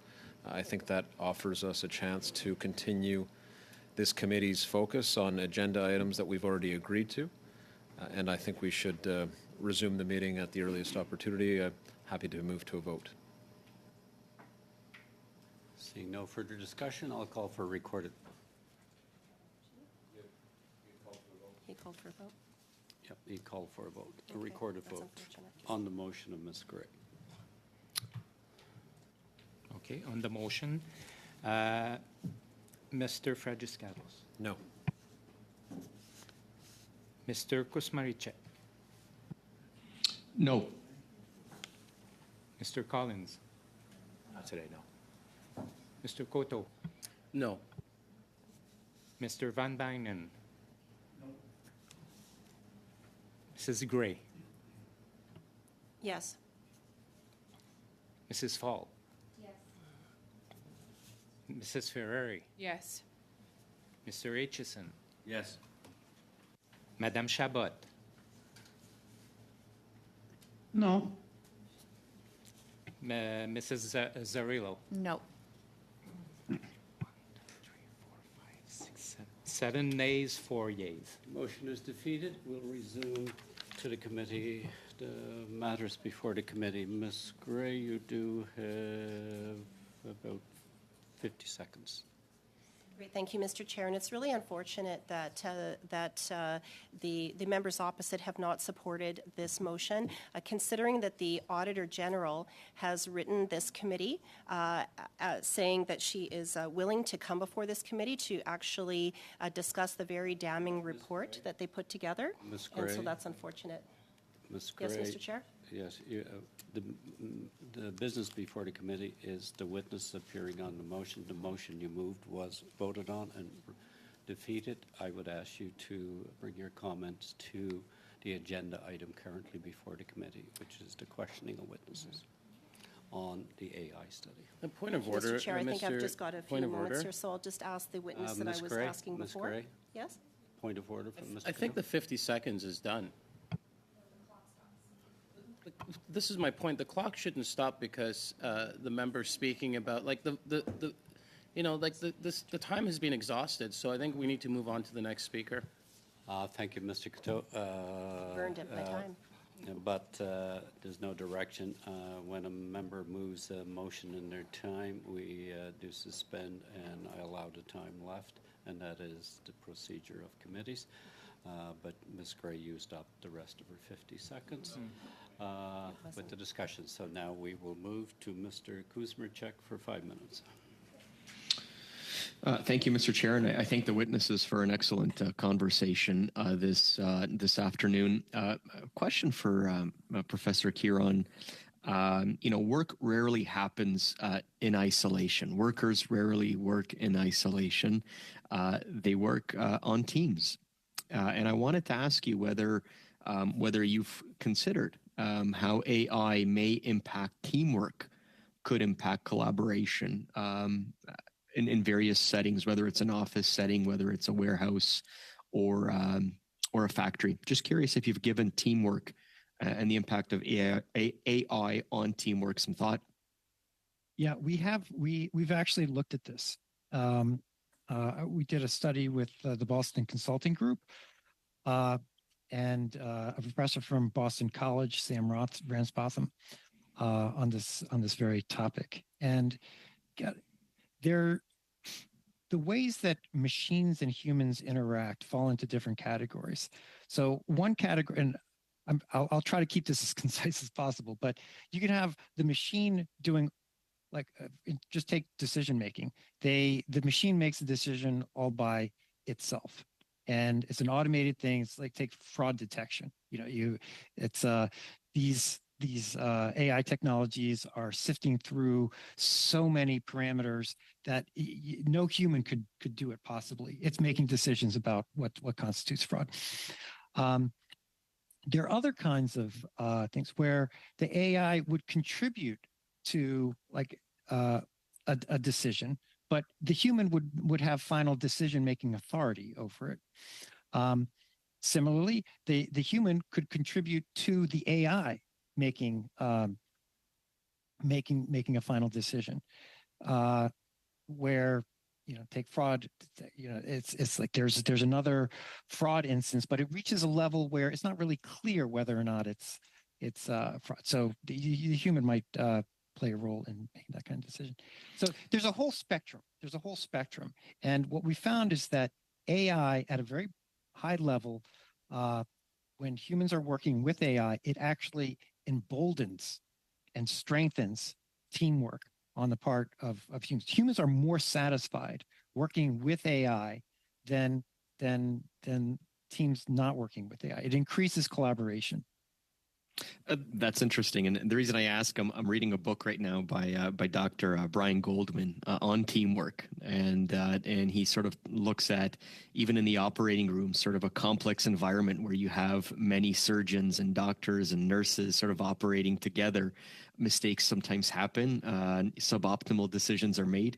I think that offers us a chance to continue this committee's focus on agenda items that we've already agreed to, and I think we should resume the meeting at the earliest opportunity. Happy to move to a vote. Seeing no further discussion, I'll call for a recorded. He called for a vote? Yep, he called for a vote, a Okay, recorded that's vote unfortunate. on the motion of Ms. Gray. Okay, on the motion, Mr. Fragas-Catos. No. Mr. Kusmaricek. No. Mr. Collins. Not today, no. Mr. Cotto. No. Mr. Van Bynen. Mrs. Gray. Yes. Mrs. Fall. Mrs. Ferrari. Yes. Mr. Aitchison. Yes. Madame Chabot. No. Mrs. Zarillo. No. 7 nays, 4 yeas. Motion is defeated. We'll resume to the committee, the matters before the committee. Ms. Gray, you do have about 50 seconds. Great, thank you, Mr. Chair. And it's really unfortunate that the members opposite have not supported this motion, considering that the Auditor General has written this committee saying that she is willing to come before this committee to actually discuss the very damning report that they put together. Ms. And so Gray? that's unfortunate. Ms. Gray? Yes, Mr. Chair? Yes, the business before the committee is the witness appearing on the motion. The motion you moved was voted on and defeated. I would ask you to bring your comments to the agenda item currently before the committee, which is the questioning of witnesses on the AI study. A point of order, Mr. Chair, I think I've just got a few point of moments order. here, so I'll just ask the witness that I Ms. was Gray? asking Ms. before. Gray? Yes? Point of order from Mr. I think the 50 seconds is done. This is my point. The clock shouldn't stop because the member's speaking about, like, the time has been exhausted, so I think we need to move on to the next speaker. Thank you, Mr. Cato. Burned at my time. But there's no direction. When a member moves a motion in their time, we do suspend, and I allow the time left, and that is the procedure of committees. But Ms. Gray used up the rest of her 50 seconds with the discussion. So now we will move to Mr. Kuzmarchek for 5 minutes. Thank you, Mr. Chair, and I thank the witnesses for an excellent conversation this afternoon. Question for Professor Kiran. Work rarely happens in isolation. Workers rarely work in isolation. They work on teams. And I wanted to ask you whether you've considered how AI may impact teamwork, could impact collaboration in various settings, whether it's an office setting, whether it's a warehouse or a factory. Just curious if you've given teamwork and the impact of AI on teamwork some thought. Yeah, we have. We've actually looked at this. We did a study with the Boston Consulting Group and a professor from Boston College, Sam Ransbotham, on this very topic. And the ways that machines and humans interact fall into different categories. So one category, and I'll try to keep this as concise as possible, but you can have the machine doing just take decision making. The machine makes a decision all by itself, and it's an automated thing. It's like take fraud detection. These AI technologies are sifting through so many parameters that no human could do it possibly. It's making decisions about what constitutes fraud. There are other kinds of things where the AI would contribute to a decision, but the human would have final decision-making authority over it. Similarly, the human could contribute to the AI making a final decision. Where take fraud, it's like there's another fraud instance, but it reaches a level where it's not really clear whether or not it's fraud. So the human might play a role in making that kind of decision. So there's a whole spectrum. And what we found is that AI at a very high level, when humans are working with AI, it actually emboldens and strengthens teamwork on the part of humans. Humans are more satisfied working with AI than teams not working with AI. It increases collaboration. That's interesting, and the reason I ask, I'm reading a book right now by Dr. Brian Goldman on teamwork, and he sort of looks at, even in the operating room, sort of a complex environment where you have many surgeons and doctors and nurses sort of operating together. Mistakes sometimes happen, suboptimal decisions are made.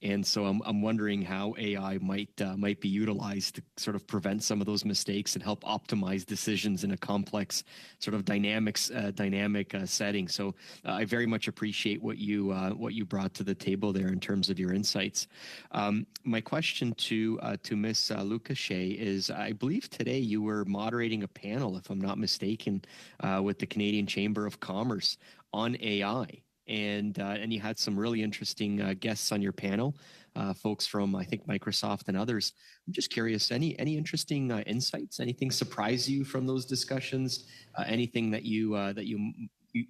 And so I'm wondering how AI might be utilized to sort of prevent some of those mistakes and help optimize decisions in a complex sort of dynamic setting. So I very much appreciate what you brought to the table there in terms of your insights. My question to Ms. Lucachet is, I believe today you were moderating a panel, if I'm not mistaken, with the Canadian Chamber of Commerce on AI. And you had some really interesting guests on your panel, folks from, I think, Microsoft and others. I'm just curious, any interesting insights? Anything surprise you from those discussions? Anything that you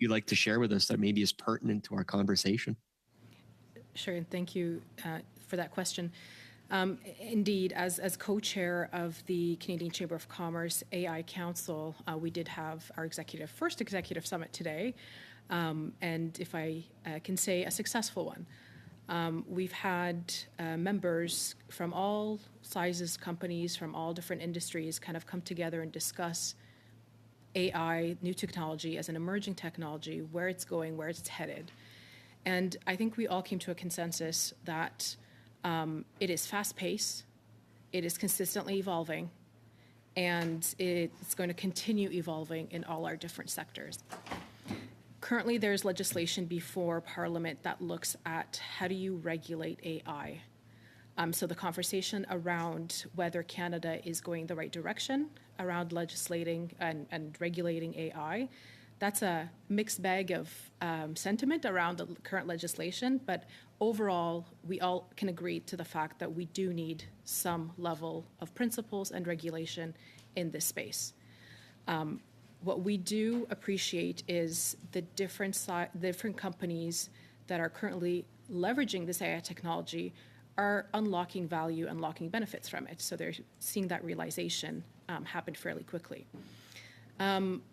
like to share with us that maybe is pertinent to our conversation? Sure, and thank you for that question. Indeed, as co-chair of the Canadian Chamber of Commerce AI Council, we did have our first executive summit today. And if I can say, a successful one. We've had members from all sizes, companies from all different industries kind of come together and discuss AI, new technology as an emerging technology, where it's going, where it's headed. And I think we all came to a consensus that it is fast-paced, it is consistently evolving, and it's going to continue evolving in all our different sectors. Currently, there's legislation before Parliament that looks at how do you regulate AI. So the conversation around whether Canada is going the right direction around legislating and regulating AI, that's a mixed bag of sentiment around the current legislation, but overall, we all can agree to the fact that we do need some level of principles and regulation in this space. What we do appreciate is the different companies that are currently leveraging this AI technology are unlocking value, unlocking benefits from it. So they're seeing that realization happen fairly quickly.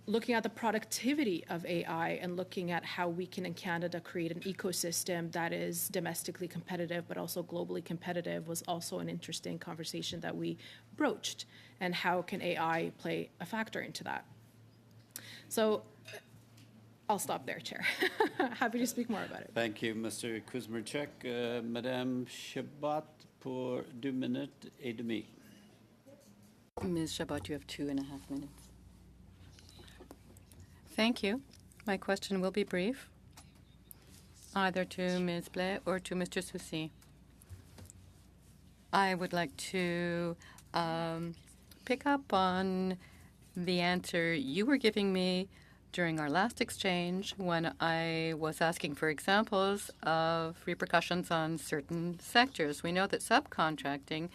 Looking at the productivity of AI and looking at how we can in Canada create an ecosystem that is domestically competitive but also globally competitive was also an interesting conversation that we broached. And how can AI play a factor into that? So I'll stop there, Chair. Happy to speak more about it. Thank you, Mr. Kuzmerchuk. Madame Chabot, pour 2 minutes et demi. Ms. Chabot, you have 2.5 minutes. Thank you. My question will be brief, either to Ms. Blais or to Mr. Soucy. I would like to pick up on the answer you were giving me during our last exchange when I was asking for examples of repercussions on certain sectors. We know that subcontracting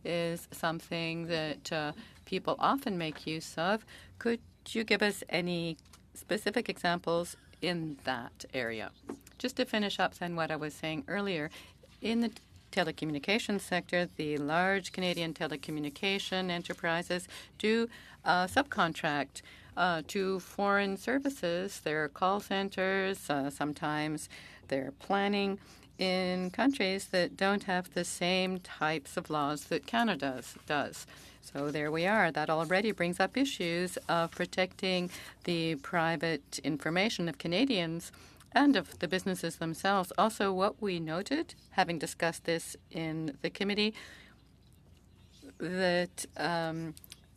is something that people often make use of. Could you give us any specific examples in that area? Just to finish up then what I was saying earlier, in the telecommunications sector, the large Canadian telecommunication enterprises do subcontract to foreign services. Their call centers, sometimes they're planning in countries that don't have the same types of laws that Canada does. So there we are. That already brings up issues of protecting the private information of Canadians and of the businesses themselves. Also, what we noted, having discussed this in the committee, that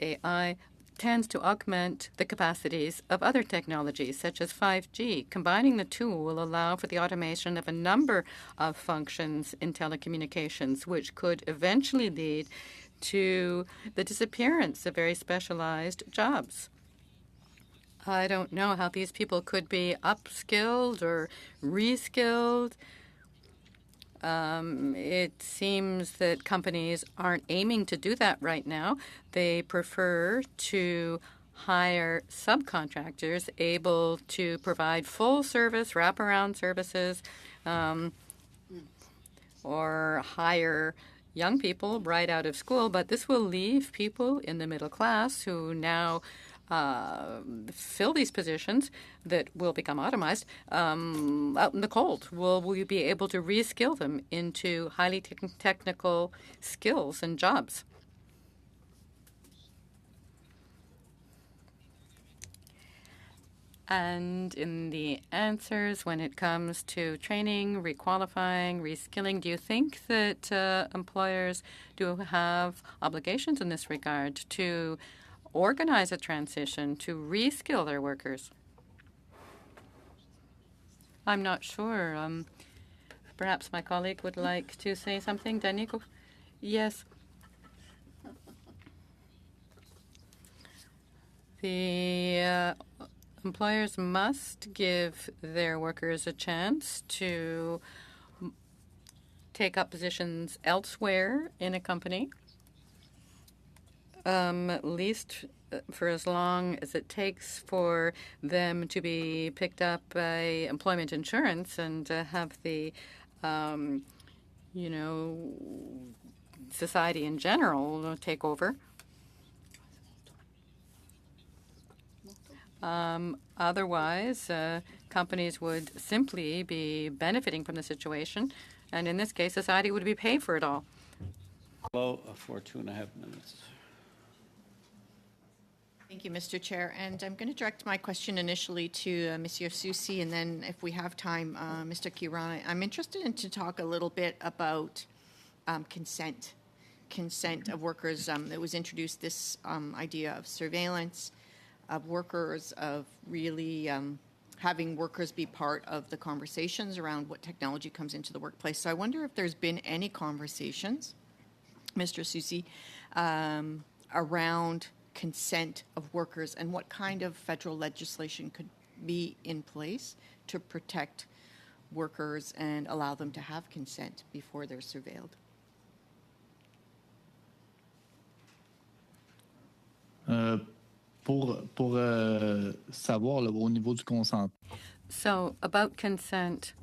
AI tends to augment the capacities of other technologies, such as 5G. Combining the two will allow for the automation of a number of functions in telecommunications, which could eventually lead to the disappearance of very specialized jobs. I don't know how these people could be upskilled or reskilled. It seems that companies aren't aiming to do that right now. They prefer to hire subcontractors able to provide full service, wraparound services, or hire young people right out of school. But this will leave people in the middle class who now fill these positions that will become automized out in the cold. Will we be able to reskill them into highly technical skills and jobs? And in the answers, when it comes to training, requalifying, reskilling, do you think that employers do have obligations in this regard to organize a transition, to reskill their workers? I'm not sure. Perhaps my colleague would like to say something. Danico? Yes. The employers must give their workers a chance to take up positions elsewhere in a company, at least for as long as it takes for them to be picked up by employment insurance and have the, society in general take over. Otherwise, companies would simply be benefiting from the situation, and in this case, society would be paying for it all. Hello, for 2.5 minutes. Thank you, Mr. Chair. And I'm going to direct my question initially to Monsieur Soucy, and then if we have time, Mr. Kiran. I'm interested in to talk a little bit about consent of workers. It was introduced, this idea of surveillance of workers, of really having workers be part of the conversations around what technology comes into the workplace. So I wonder if there's been any conversations, Mr. Soucy, around consent of workers and what kind of federal legislation could be in place to protect workers and allow them to have consent before they're surveilled. Pour savoir au niveau du consent. So about consent,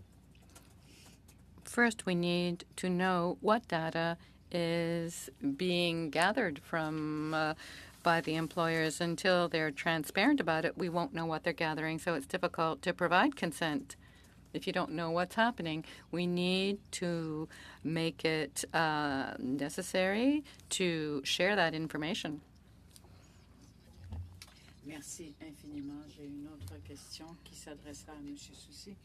first we need to know what data is being gathered from by the employers. Until they're transparent about it, we won't know what they're gathering, so it's difficult to provide consent. If you don't know what's happening, we need to make it necessary to share that information. Merci infiniment. J'ai une autre question qui s'adressera à M. Soucy.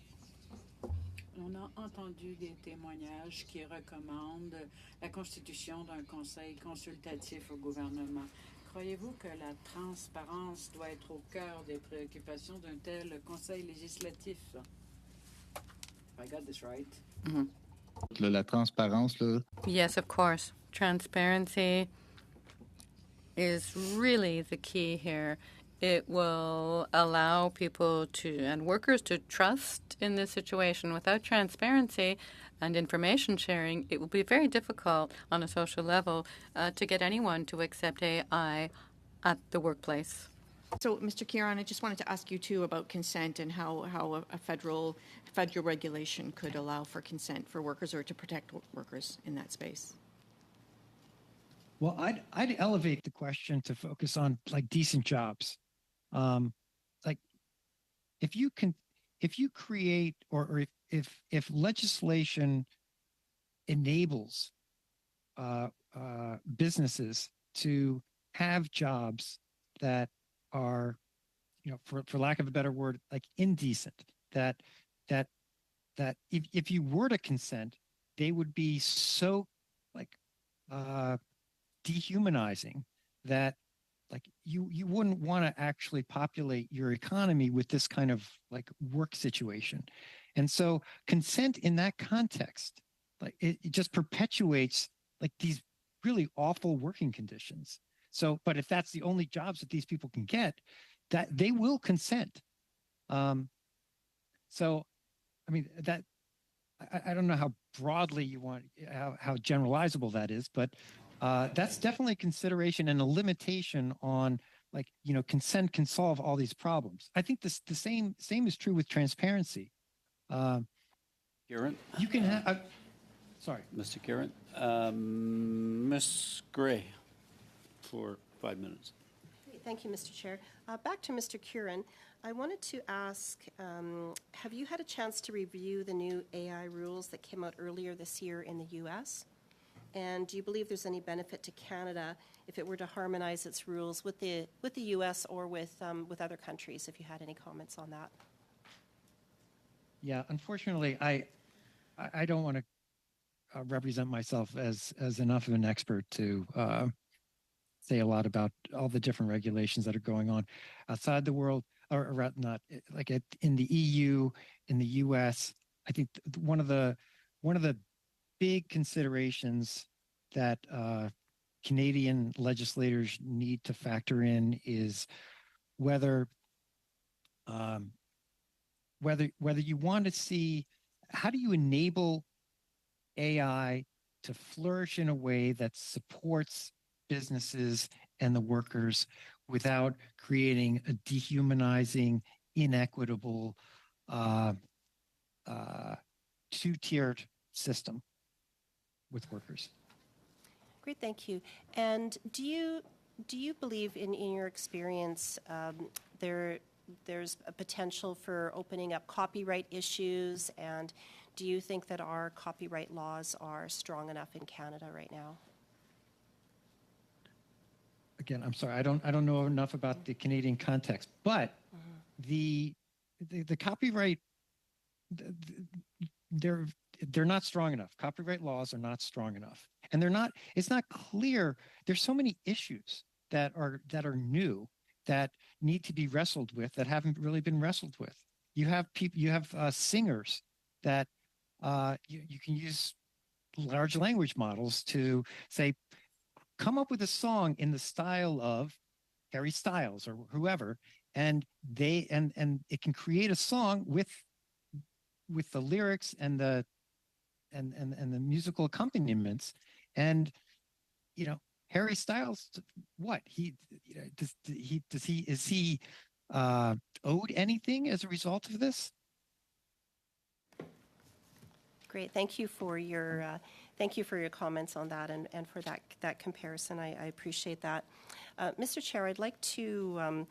On a entendu des témoignages qui recommandent la constitution d'un conseil consultatif au gouvernement. Croyez-vous que la transparence doit être au cœur des préoccupations d'un tel conseil législatif? If I got this right. Mm-hmm. La transparence, là. Yes, of course. Transparency is really the key here. It will allow people and workers to trust in this situation. Without transparency and information sharing, it will be very difficult on a social level to get anyone to accept AI at the workplace. So, Mr. Kieran, I just wanted to ask you too about consent and how a federal regulation could allow for consent for workers or to protect workers in that space. Well, I'd elevate the question to focus on like decent jobs. Like if you create or if legislation enables businesses to have jobs that are, you know, for lack of a better word, like indecent, that if you were to consent, they would be so like dehumanizing that like you wouldn't want to actually populate your economy with this kind of like work situation. And so consent in that context, like it just perpetuates like these really awful working conditions. So, but if that's the only jobs that these people can get, that they will consent. So, I mean, that I don't know how broadly you want, how generalizable that is, but that's definitely a consideration and a limitation on, like, you know, consent can solve all these problems. I think the same is true with transparency. Kieran? You can have, sorry. Mr. Kieran. Ms. Gray for 5 minutes. Thank you, Mr. Chair. Back to Mr. Kieran. I wanted to ask, have you had a chance to review the new AI rules that came out earlier this year in the U.S.? And do you believe there's any benefit to Canada if it were to harmonize its rules with the U.S. or with other countries? If you had any comments on that. Yeah, unfortunately, I don't want to represent myself as enough of an expert to say a lot about all the different regulations that are going on outside the world, or not like in the EU, in the US. I think one of the big considerations that Canadian legislators need to factor in is whether you want to see, how do you enable AI to flourish in a way that supports businesses and the workers without creating a dehumanizing, inequitable, two-tiered system with workers. Great, thank you. And do you believe in your experience there's a potential for opening up copyright issues, and do you think that our copyright laws are strong enough in Canada right now? Again, I'm sorry, I don't know enough about the Canadian context, but the copyright, they're not strong enough. Copyright laws are not strong enough, and it's not clear. There's so many issues that are new that need to be wrestled with that haven't really been wrestled with. You have singers that you can use large language models to say, come up with a song in the style of Harry Styles or whoever, and it can create a song with the lyrics and the musical accompaniments. And you know, Harry Styles, what is he owed anything as a result of this? Great, thank you for your comments on that and for that comparison. I appreciate that. Mr. Chair, I'd like to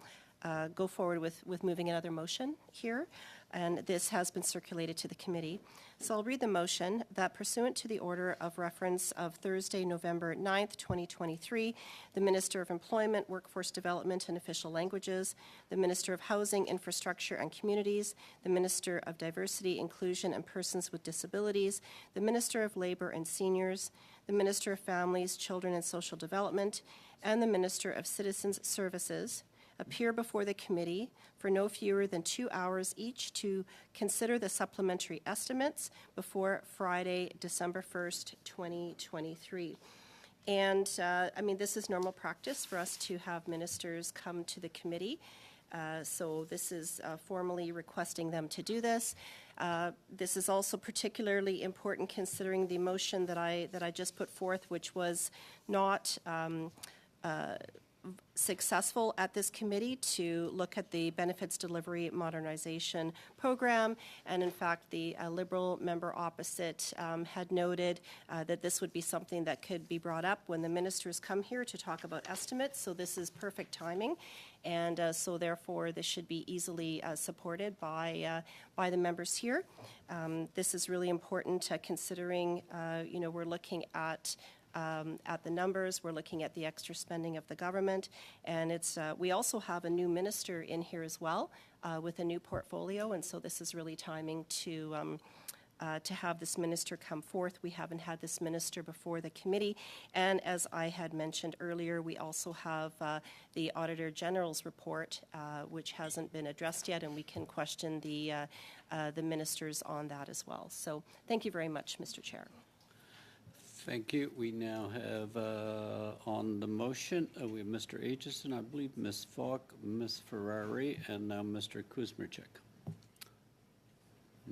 go forward with moving another motion here, and this has been circulated to the committee. So I'll read the motion that pursuant to the order of reference of Thursday, November 9th, 2023, the Minister of Employment, Workforce Development and Official Languages, the Minister of Housing, Infrastructure and Communities, the Minister of Diversity, Inclusion and Persons with Disabilities, the Minister of Labour and Seniors, the Minister of Families, Children and Social Development, and the Minister of Citizens Services appear before the committee for no fewer than 2 hours each to consider the supplementary estimates before Friday, December 1st, 2023. And I mean, this is normal practice for us to have ministers come to the committee. So this is formally requesting them to do this. This is also particularly important considering the motion that I just put forth, which was not successful at this committee to look at the benefits delivery modernization program. And in fact, the Liberal member opposite had noted that this would be something that could be brought up when the ministers come here to talk about estimates. So this is perfect timing. And so therefore, this should be easily supported by the members here. This is really important considering, we're looking at the numbers, we're looking at the extra spending of the government, and we also have a new minister in here as well with a new portfolio, and so this is really timing to have this minister come forth. We haven't had this minister before the committee, and as I had mentioned earlier, we also have the Auditor General's report, which hasn't been addressed yet, and we can question the ministers on that as well. So thank you very much, Mr. Chair. Thank you. We now have on the motion, we have Mr. Aitchison, I believe, Ms. Falk, Ms. Ferrari, and now Mr. Kuzmierczak.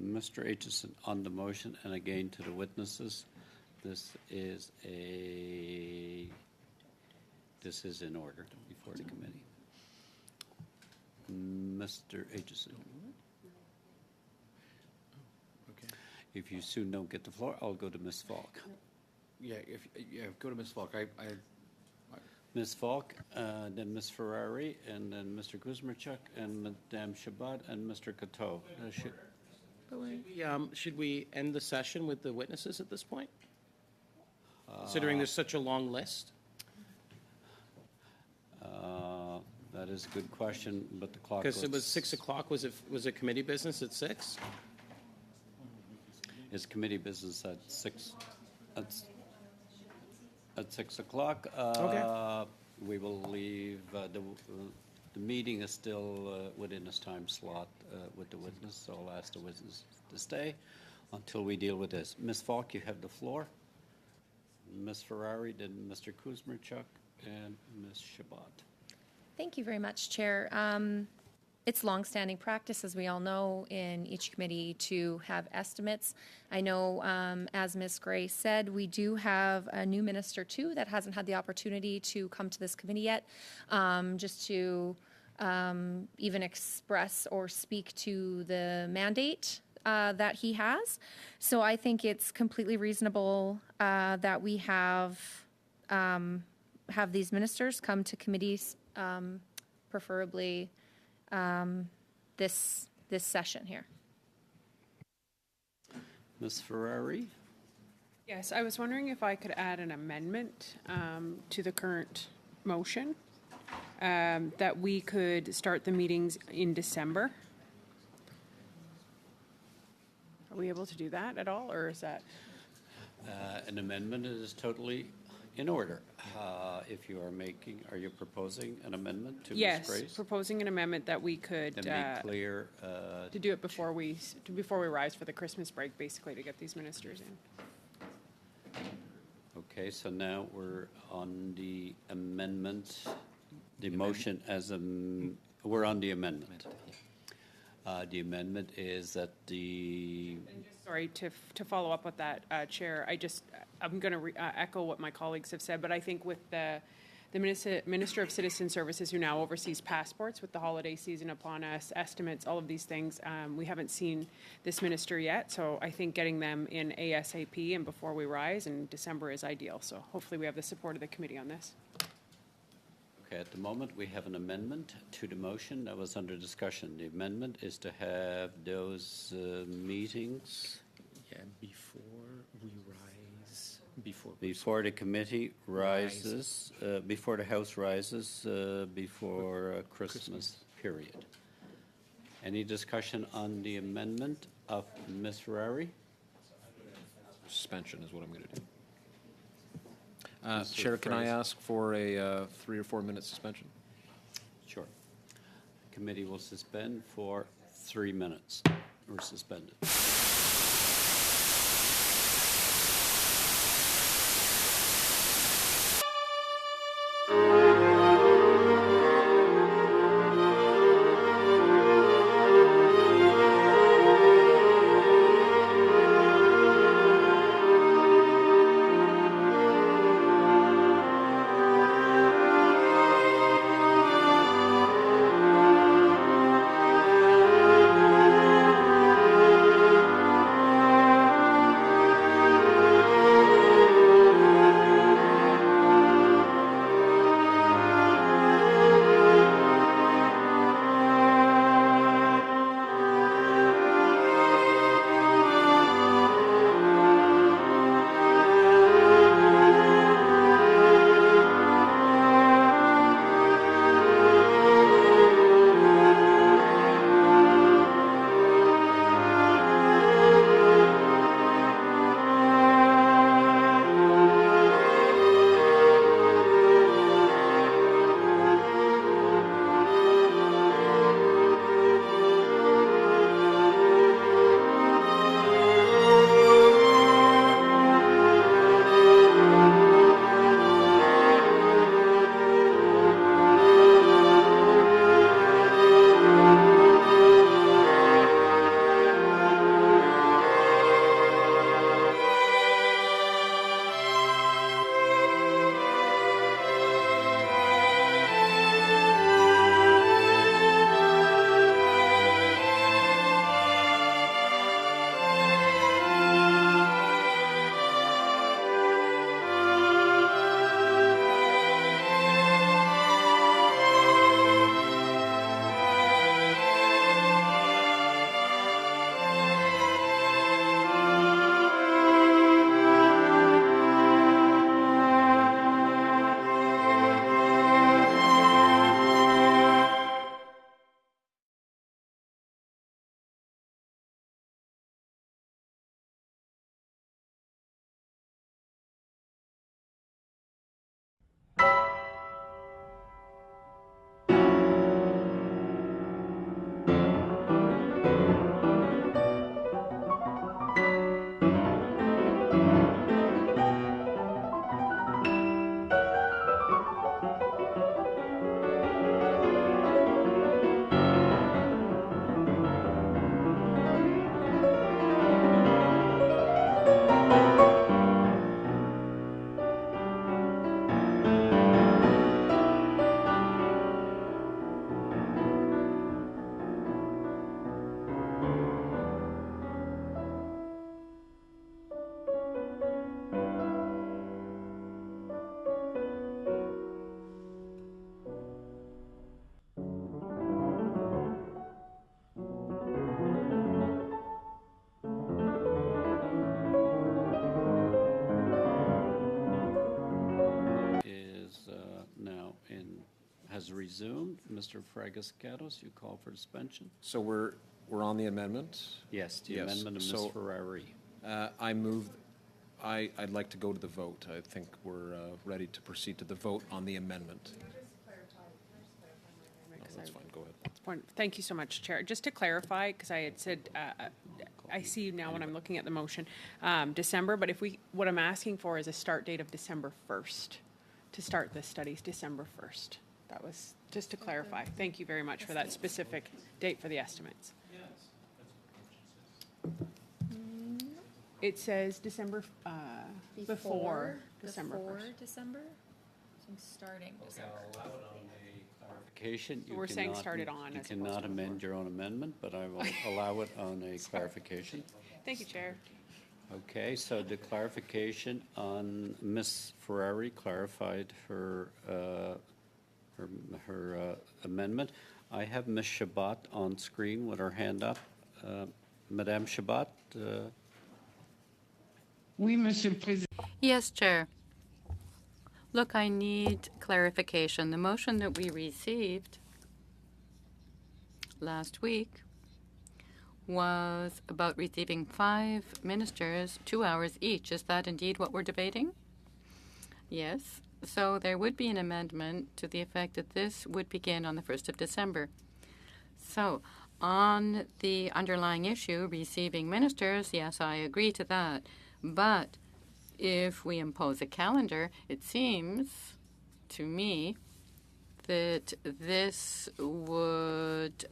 Mr. Aitchison on the motion, and again to the witnesses, this is in order before the committee. Mr. Aitchison. Okay. If you soon don't get the floor, I'll go to Ms. Falk. Go to Ms. Falk. Ms. Falk, then Ms. Ferrari, and then Mr. Kuzmierczak, and Madame Shabbat, and Mr. Kato. Should we end the session with the witnesses at this point? Considering there's such a long list? That is a good question, but the clock. Because it was 6 o'clock. Was it committee business at 6? Is committee business at 6? At 6 o'clock. Okay. We will leave. The meeting is still within this time slot with the witness, so I'll ask the witness to stay until we deal with this. Ms. Falk, you have the floor. Ms. Ferrari, then Mr. Kuzmierczak, and Ms. Shabbat. Thank you very much, Chair. It's longstanding practice, as we all know, in each committee to have estimates. I know, as Ms. Gray said, we do have a new minister, too, that hasn't had the opportunity to come to this committee yet, just to even express or speak to the mandate that he has. So I think it's completely reasonable that we have these ministers come to committees, preferably this session here. Ms. Ferrari? Yes, I was wondering if I could add an amendment to the current motion, that we could start the meetings in December. Are we able to do that at all, or is that? An amendment is totally in order. If you are you proposing an amendment to Ms. Grace? Yes, proposing an amendment that we could Then be clear. to do it before we rise for the Christmas break, basically, to get these ministers in. Okay, so now we're on the amendment, the motion as we're on the amendment. The amendment is that Sorry, to follow up with that, Chair, I'm going to echo what my colleagues have said, but I think with the Minister of Citizen Services, who now oversees passports with the holiday season upon us, estimates, all of these things, we haven't seen this minister yet, so I think getting them in ASAP and before we rise in December is ideal. So hopefully we have the support of the committee on this. Okay, at the moment, we have an amendment to the motion that was under discussion. The amendment is to have those meetings. Yeah, before we rise. Before the committee rises, before the House rises, before Christmas period. Any discussion on the amendment of Ms. Ferrari? Suspension is what I'm going to do. Chair, can I ask for a 3 or 4 minute suspension? Sure. Committee will suspend for 3 minutes. We're suspended. has resumed. Mr. Fragascatos, you call for suspension? So we're on the amendment? Yes, the Yes. amendment of Ms. So, Ferrari. I'd like to go to the vote. I think we're ready to proceed to the vote on the amendment. No, that's fine, go ahead. Thank you so much, Chair. Just to clarify, because I had said, I see now when I'm looking at the motion, December, but what I'm asking for is a start date of December 1st to start the studies, December 1st. That was just to clarify. Thank you very much for that specific date for the estimates. It says December, before December 1st. December? So I'm starting December. Clarification. We're saying started on You as opposed cannot to amend your own amendment, but I will allow it on a clarification. Thank you, Chair. Okay, so the clarification on Ms. Ferrari clarified her amendment. I have Ms. Shabat on screen with her hand up. Madame Shabat. Oui, Monsieur le Président. Yes, Chair. Look, I need clarification. The motion that we received last week was about receiving 5 ministers, 2 hours each. Is that indeed what we're debating? Yes. So there would be an amendment to the effect that this would begin on the 1st of December. So on the underlying issue, receiving ministers, yes, I agree to that. But if we impose a calendar, it seems to me that this would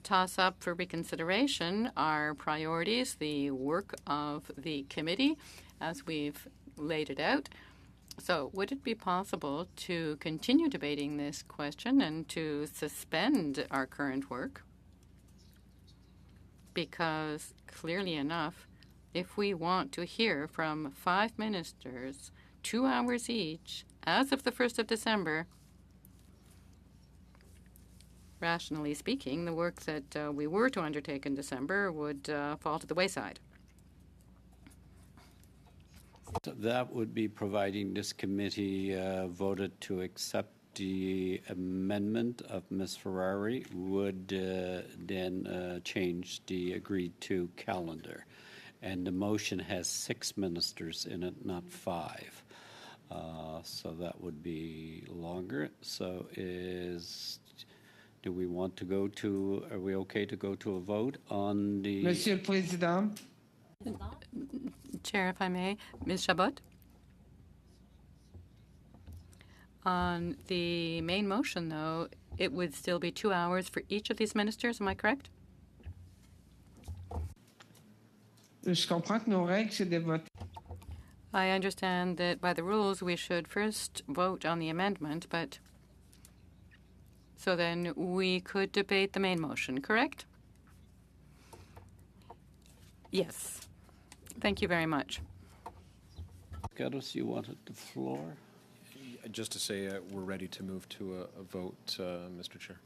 toss up for reconsideration our priorities, the work of the committee as we've laid it out. So would it be possible to continue debating this question and to suspend our current work? Because clearly enough, if we want to hear from 5 ministers, 2 hours each, as of the 1st of December, rationally speaking, the work that we were to undertake in December would fall to the wayside. That would be providing this committee voted to accept the amendment of Ms. Ferrari, would then change the agreed to calendar. And the motion has 6 ministers in it, not 5. So that would be longer. So do we want to go to, are we okay to go to a vote on the... Monsieur le Président. Chair, if I may, Ms. Chabot? On the main motion, though, it would still be 2 hours for each of these ministers, am I correct? Je comprends que nos règles, c'est de voter. I understand that by the rules we should first vote on the amendment, but so then we could debate the main motion, correct? Yes. Thank you very much. Gatos, you wanted the floor? Just to say we're ready to move to a vote, Mr. Chair.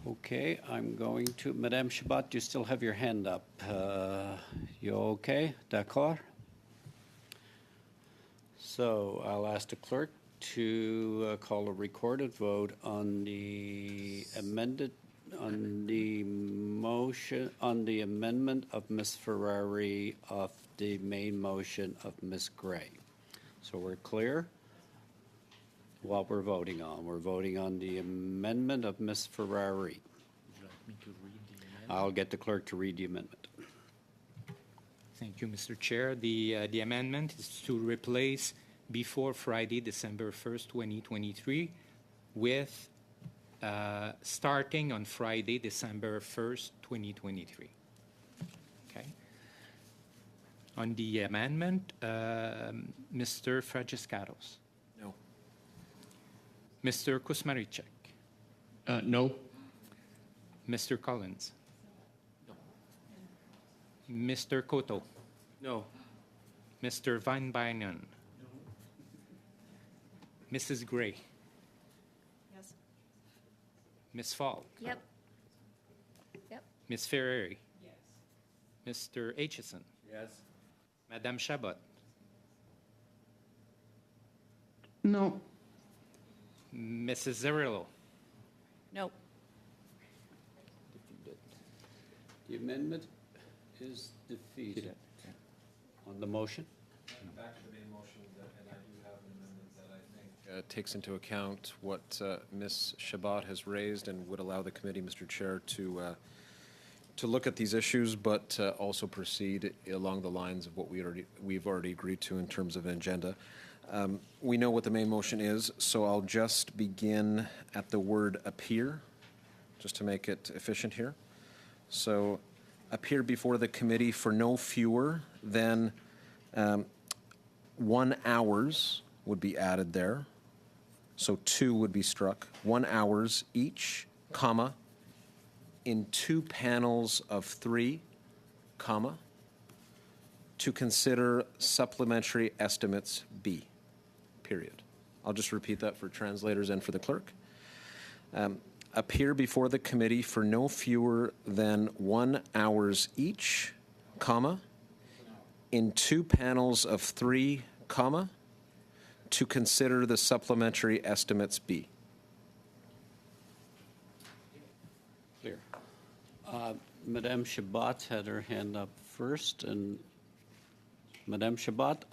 Okay, I'm going to... Madame Shabat, you still have your hand up. You okay? D'accord? So I'll ask the clerk to call a recorded vote on the amendment of Ms. Ferrari of the main motion of Ms. Gray. So we're clear what we're voting on. We're voting on the amendment of Ms. Ferrari. Would you like me to read the amendment? I'll get the clerk to read the amendment. Thank you, Mr. Chair. The amendment is to replace before Friday, December 1st, 2023, with starting on Friday, December 1st, 2023. Okay. On the amendment, Mr. Fragiscatos. No. Mr. Kusmaricek. No. Mr. Collins. No. Mr. Koto. No. Mr. Van Bynen. No. Mrs. Gray. Yes. Ms. Falk. Yep. Yep. Ms. Ferrari. Yes. Mr. Aitchison. Yes. Madame Chabot. No. Mrs. Zerillo. No. The amendment is defeated. On the motion? Back to the main motion, and I do have an amendment that I think takes into account what Ms. Shabbat has raised and would allow the committee, Mr. Chair, to look at these issues, but also proceed along the lines of what we've already agreed to in terms of an agenda. We know what the main motion is, so I'll just begin at the word appear, just to make it efficient here. So, appear before the committee for no fewer than 1 hours would be added there. So 2 would be struck. 1 hours each, comma, in 2 panels of 3, comma, to consider supplementary estimates B, period. I'll just repeat that for translators and for the clerk. Appear before the committee for no fewer than 1 hours each, comma, in 2 panels of 3, comma, to consider the supplementary estimates B. Clear. Madame Shabbat had her hand up first, and Madame Shabbat,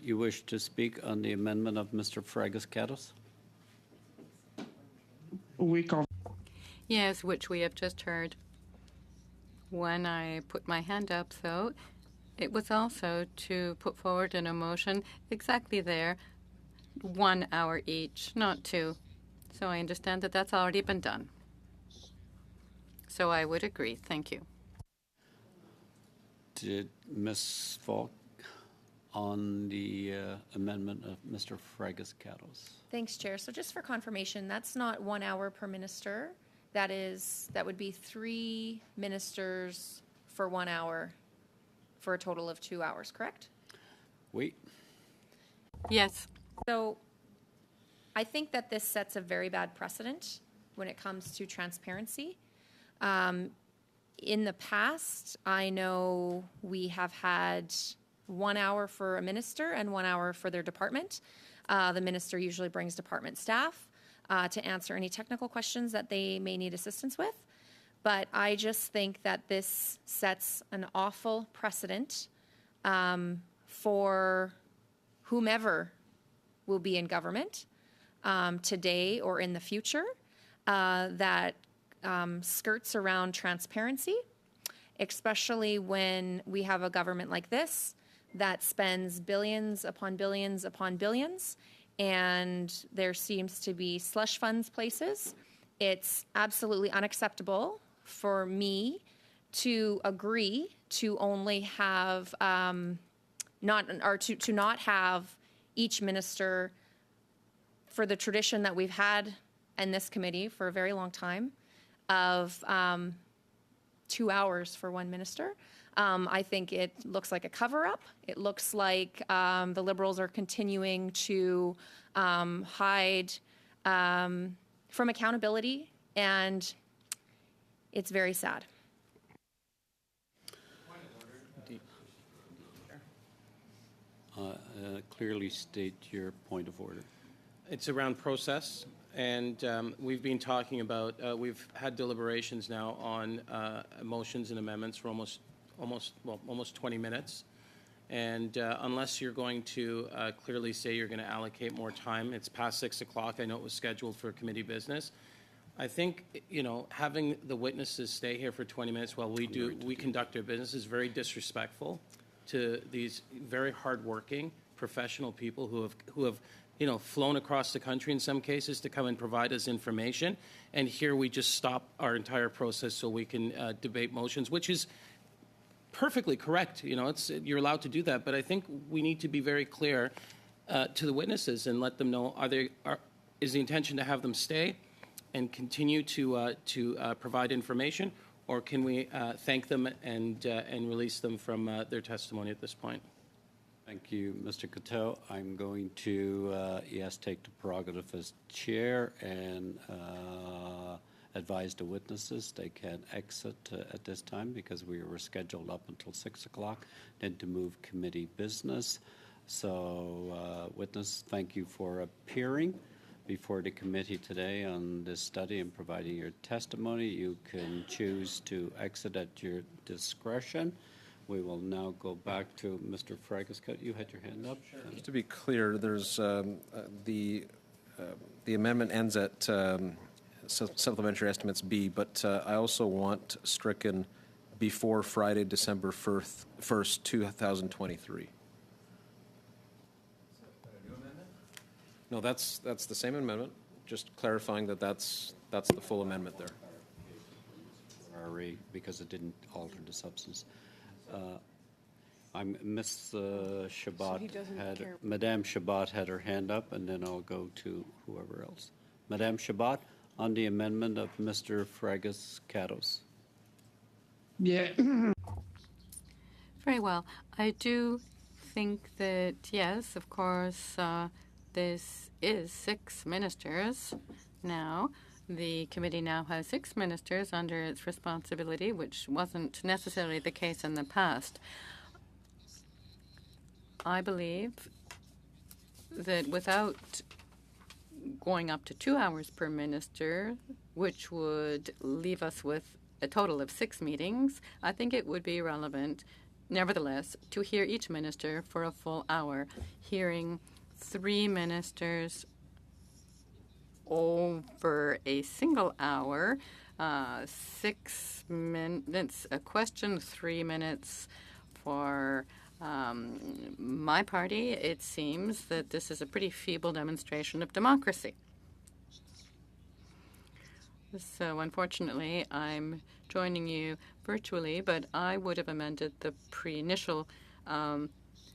you wish to speak on the amendment of Mr. Fragas-Catos? Yes, which we have just heard. When I put my hand up, though, it was also to put forward an motion exactly there, 1 hour each, not 2. So I understand that that's already been done. So I would agree. Thank you. Did Ms. Falk on the amendment of Mr. Fragas-Catos? Thanks, Chair. So just for confirmation, that's not 1 hour per minister. That would be 3 ministers for 1 hour for a total of 2 hours, correct? Wait. Yes. So I think that this sets a very bad precedent when it comes to transparency. In the past, I know we have had 1 hour for a minister and 1 hour for their department. The minister usually brings department staff to answer any technical questions that they may need assistance with. But I just think that this sets an awful precedent for whomever will be in government today or in the future that skirts around transparency, especially when we have a government like this that spends billions upon billions upon billions, and there seems to be slush funds places. It's absolutely unacceptable for me to agree to only have to not have each minister, for the tradition that we've had in this committee for a very long time, of 2 hours for one minister. I think it looks like a cover-up. It looks like the Liberals are continuing to hide from accountability, and it's very sad. Clearly state your point of order. It's around process, and we've been talking about, we've had deliberations now on motions and amendments for almost 20 minutes. And unless you're going to clearly say you're going to allocate more time, it's past 6 o'clock. I know it was scheduled for committee business. I think, having the witnesses stay here for 20 minutes while we conduct our business is very disrespectful to these very hardworking professional people who have flown across the country in some cases to come and provide us information. And here we just stop our entire process so we can debate motions, which is perfectly correct. You're allowed to do that. But I think we need to be very clear to the witnesses and let them know, is the intention to have them stay and continue to provide information, or can we thank them and release them from their testimony at this point? Thank you, Mr. Coteau. I'm going to, take the prerogative as chair and advise the witnesses they can exit at this time because we were scheduled up until 6 o'clock, then to move committee business. So, witness, thank you for appearing before the committee today on this study and providing your testimony. You can choose to exit at your discretion. We will now go back to Mr. Fragus. You had your hand up. Just to be clear, there's the amendment ends at supplementary estimates B, but I also want stricken before Friday, December 1st, 2023. No, that's the same amendment. Just clarifying that that's the full amendment there. Because it didn't alter the substance. Ms. Shabat Madame Shabat had her hand up, and then I'll go to whoever else. Madame Shabat, on the amendment of Mr. Fragus-Catos. Yeah. Very well. I do think that, yes, of course, this is 6 ministers now. The committee now has 6 ministers under its responsibility, which wasn't necessarily the case in the past. I believe that without going up to 2 hours per minister, which would leave us with a total of 6 meetings, I think it would be relevant, nevertheless, to hear each minister for a full hour. Hearing 3 ministers over a single hour, 6 minutes a question, 3 minutes for my party, it seems that this is a pretty feeble demonstration of democracy. So unfortunately, I'm joining you virtually, but I would have amended the pre-initial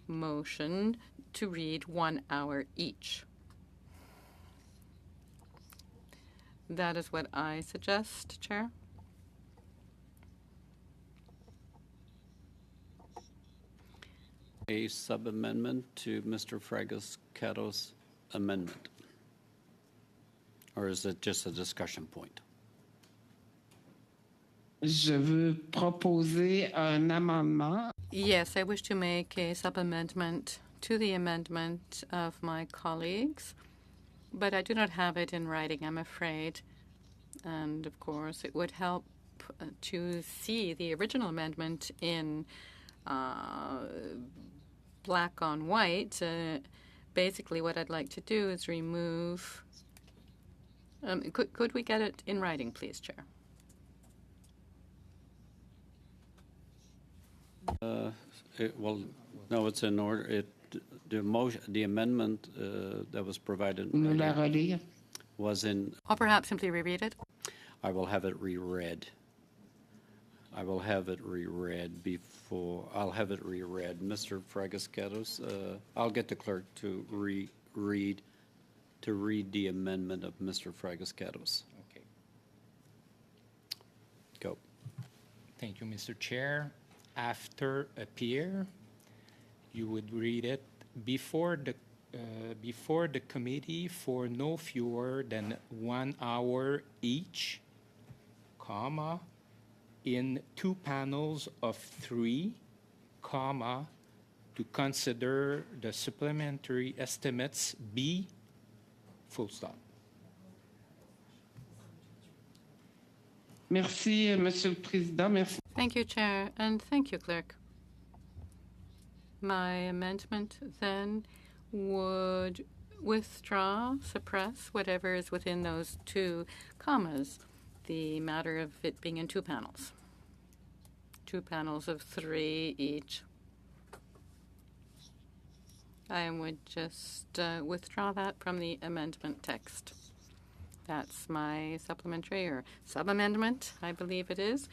motion to read 1 hour each. That is what I suggest, Chair. A sub-amendment to Mr. Fragus-Catos' amendment? Or is it just a discussion point? Je veux proposer un amendement. Yes, I wish to make a sub-amendment to the amendment of my colleagues, but I do not have it in writing, I'm afraid. And, of course, it would help to see the original amendment in black on white. Basically, what I'd like to do is remove... could we get it in writing, please, Chair? Well, no, it's in order. The amendment that was provided was in... Or perhaps simply reread it? I will have it reread. I will have it reread before... I'll have it reread. Mr. Fragus-Catos, I'll get the clerk to read the amendment of Mr. Fragus-Catos. Okay. Go. Thank you, Mr. Chair. After appear, you would read it before the committee for no fewer than 1 hour each, comma, in 2 panels of 3, comma, to consider the supplementary estimates B, full stop. Merci, Monsieur le Président. Merci. Thank you, Chair, and thank you, Clerk. My amendment then would withdraw, suppress whatever is within those 2 commas, the matter of it being in 2 panels. 2 panels of 3 each. I would just withdraw that from the amendment text. That's my supplementary or sub-amendment, I believe it is.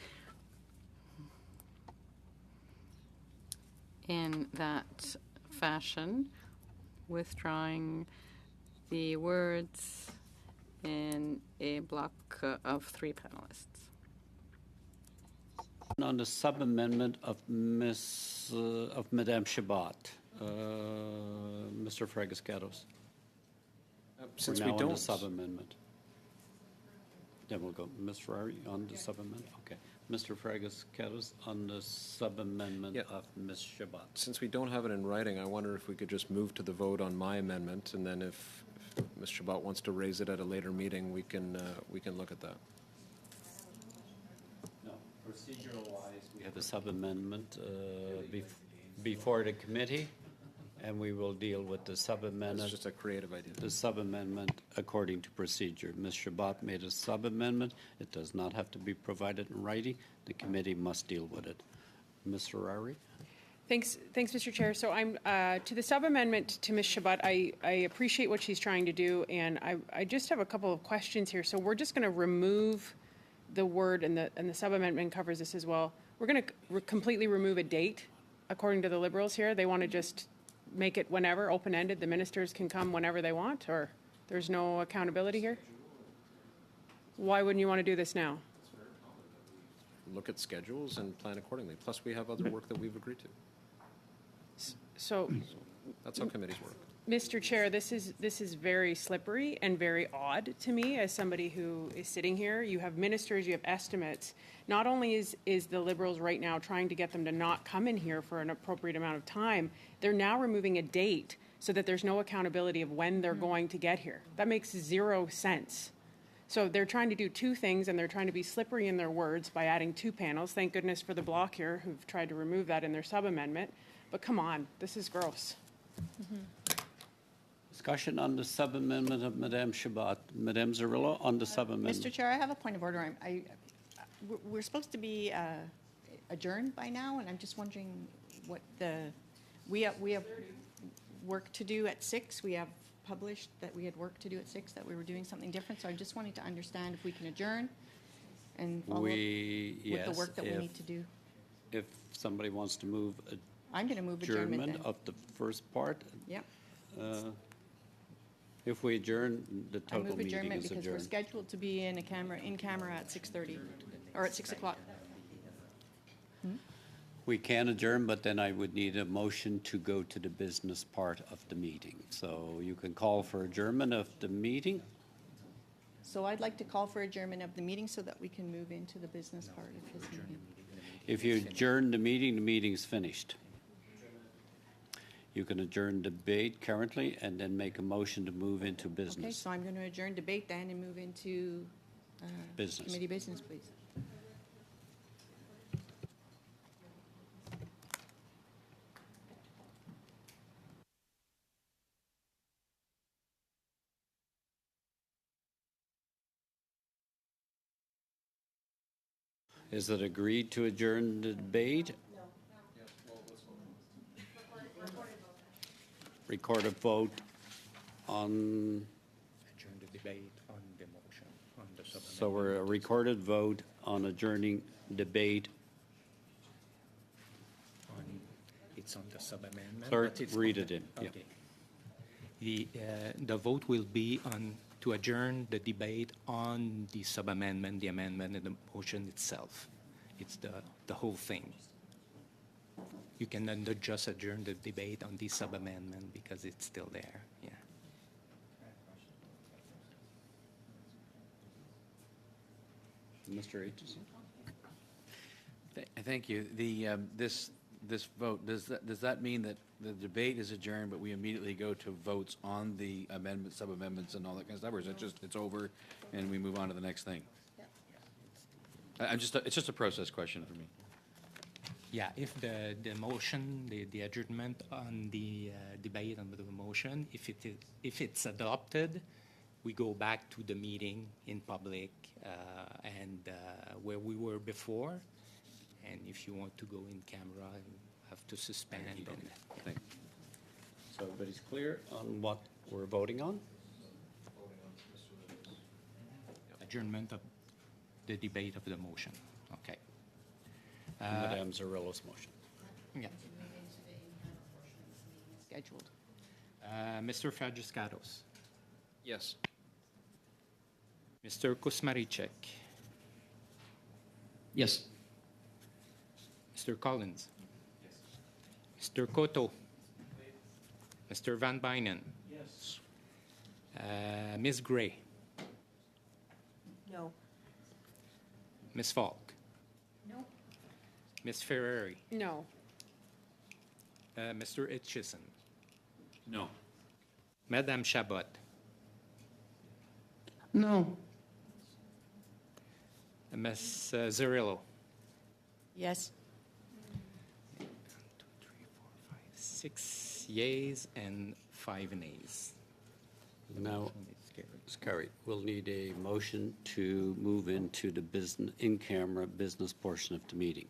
In that fashion, withdrawing the words in a block of 3 panelists. On the sub-amendment of Madame Shabat, Mr. Fragus-Catos. Since We're we now don't... on the sub-amendment. Then we'll go. Ms. Ferrari on the sub-amendment? Okay. Mr. Fragas-Kettis, on the sub-amendment of Ms. Shabbat. Since we don't have it in writing, I wonder if we could just move to the vote on my amendment, and then if Ms. Shabbat wants to raise it at a later meeting, we can look at that. No, procedural-wise, we have a sub-amendment before the committee, and we will deal with the sub-amendment. It's just a creative idea. The sub-amendment according to procedure. Ms. Shabbat made a sub-amendment. It does not have to be provided in writing. The committee must deal with it. Ms. Harari? Thanks, Mr. Chair. So I'm to the sub-amendment to Ms. Shabbat. I appreciate what she's trying to do, and I just have a couple of questions here. So we're just going to remove the word, and the sub-amendment covers this as well. We're going to completely remove a date, according to the Liberals here. They want to just make it whenever, open-ended. The ministers can come whenever they want, or there's no accountability here? Why wouldn't you want to do this now? Look at schedules and plan accordingly. Plus, we have other work that we've agreed to. So that's how committees work. Mr. Chair, this is very slippery and very odd to me as somebody who is sitting here. You have ministers, you have estimates. Not only is the Liberals right now trying to get them to not come in here for an appropriate amount of time, they're now removing a date so that there's no accountability of when they're going to get here. That makes zero sense. So they're trying to do two things, and they're trying to be slippery in their words by adding two panels. Thank goodness for the Bloc here who've tried to remove that in their sub-amendment. But come on, this is gross. Discussion on the sub-amendment of Madame Shabbat. Madame Zarrillo on the sub-amendment. Mr. Chair, I have a point of order. We're supposed to be adjourned by now, and I'm just wondering what we have work to do at 6. We have published that we had work to do at 6, that we were doing something different. So I just wanted to understand if we can adjourn and follow up with the work that we need to do. If somebody wants to move I'm going to move adjournment then. of the first part. Yep. If we adjourn, the I total move meeting adjournment is because we're adjourned. scheduled to be in camera at 6:30 or at 6 o'clock. We can adjourn, but then I would need a motion to go to the business part of the meeting. So you can call for adjournment of the meeting. So I'd like to call for adjournment of the meeting so that we can move into the business part of his meeting. If you adjourn the meeting's finished. You can adjourn debate currently and then make a motion to move into business. Okay, so I'm going to adjourn debate then and move into Business. committee business, please. Is it agreed to adjourn the debate? Record a vote on. Adjourn the debate on the motion, on the sub-amendment. So we're a recorded vote on adjourning debate. It's on the sub-amendment. Clerk, but it's read on it in. Yeah. Okay. The vote will be on to adjourn the debate on the sub-amendment, the amendment, and the motion itself. It's the whole thing. You can then just adjourn the debate on the sub-amendment because it's still there. Yeah. Mr. Aitchison? Thank you. This vote, does that mean that the debate is adjourned, but we immediately go to votes on the amendments, sub-amendments, and all that kind of stuff, or is it just it's over and we move on to the next thing? It's just a process question for me. Yeah, if the motion, the adjournment on the debate on the motion, if it's adopted, we go back to the meeting in public and where we were before. And if you want to go in camera, you have to suspend. Thank you. So everybody's clear on what we're voting on? Adjournment of the debate of the motion. Okay. Madame Zarrillo's motion. Yeah. Scheduled. Mr. Fragiscatos. Yes. Mr. Kusmaricek. Yes. Mr. Collins. Yes. Mr. Cotto. Mr. Van Bynen. Yes. Ms. Gray. No. Ms. Falk. Ms. Ferrari, No. Mr. Itchison, No. Madame Chabot, No. Ms. Zerillo, Yes. 6 yeas and 5 nays. Now, it's carried. We'll need a motion to move into the in-camera business portion of the meeting.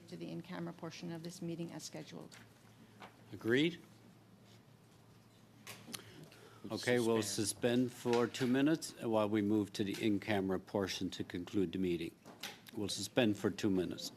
To the in-camera portion of this meeting as scheduled. Agreed? Okay, we'll suspend for 2 minutes while we move to the in-camera portion to conclude the meeting. We'll suspend for 2 minutes.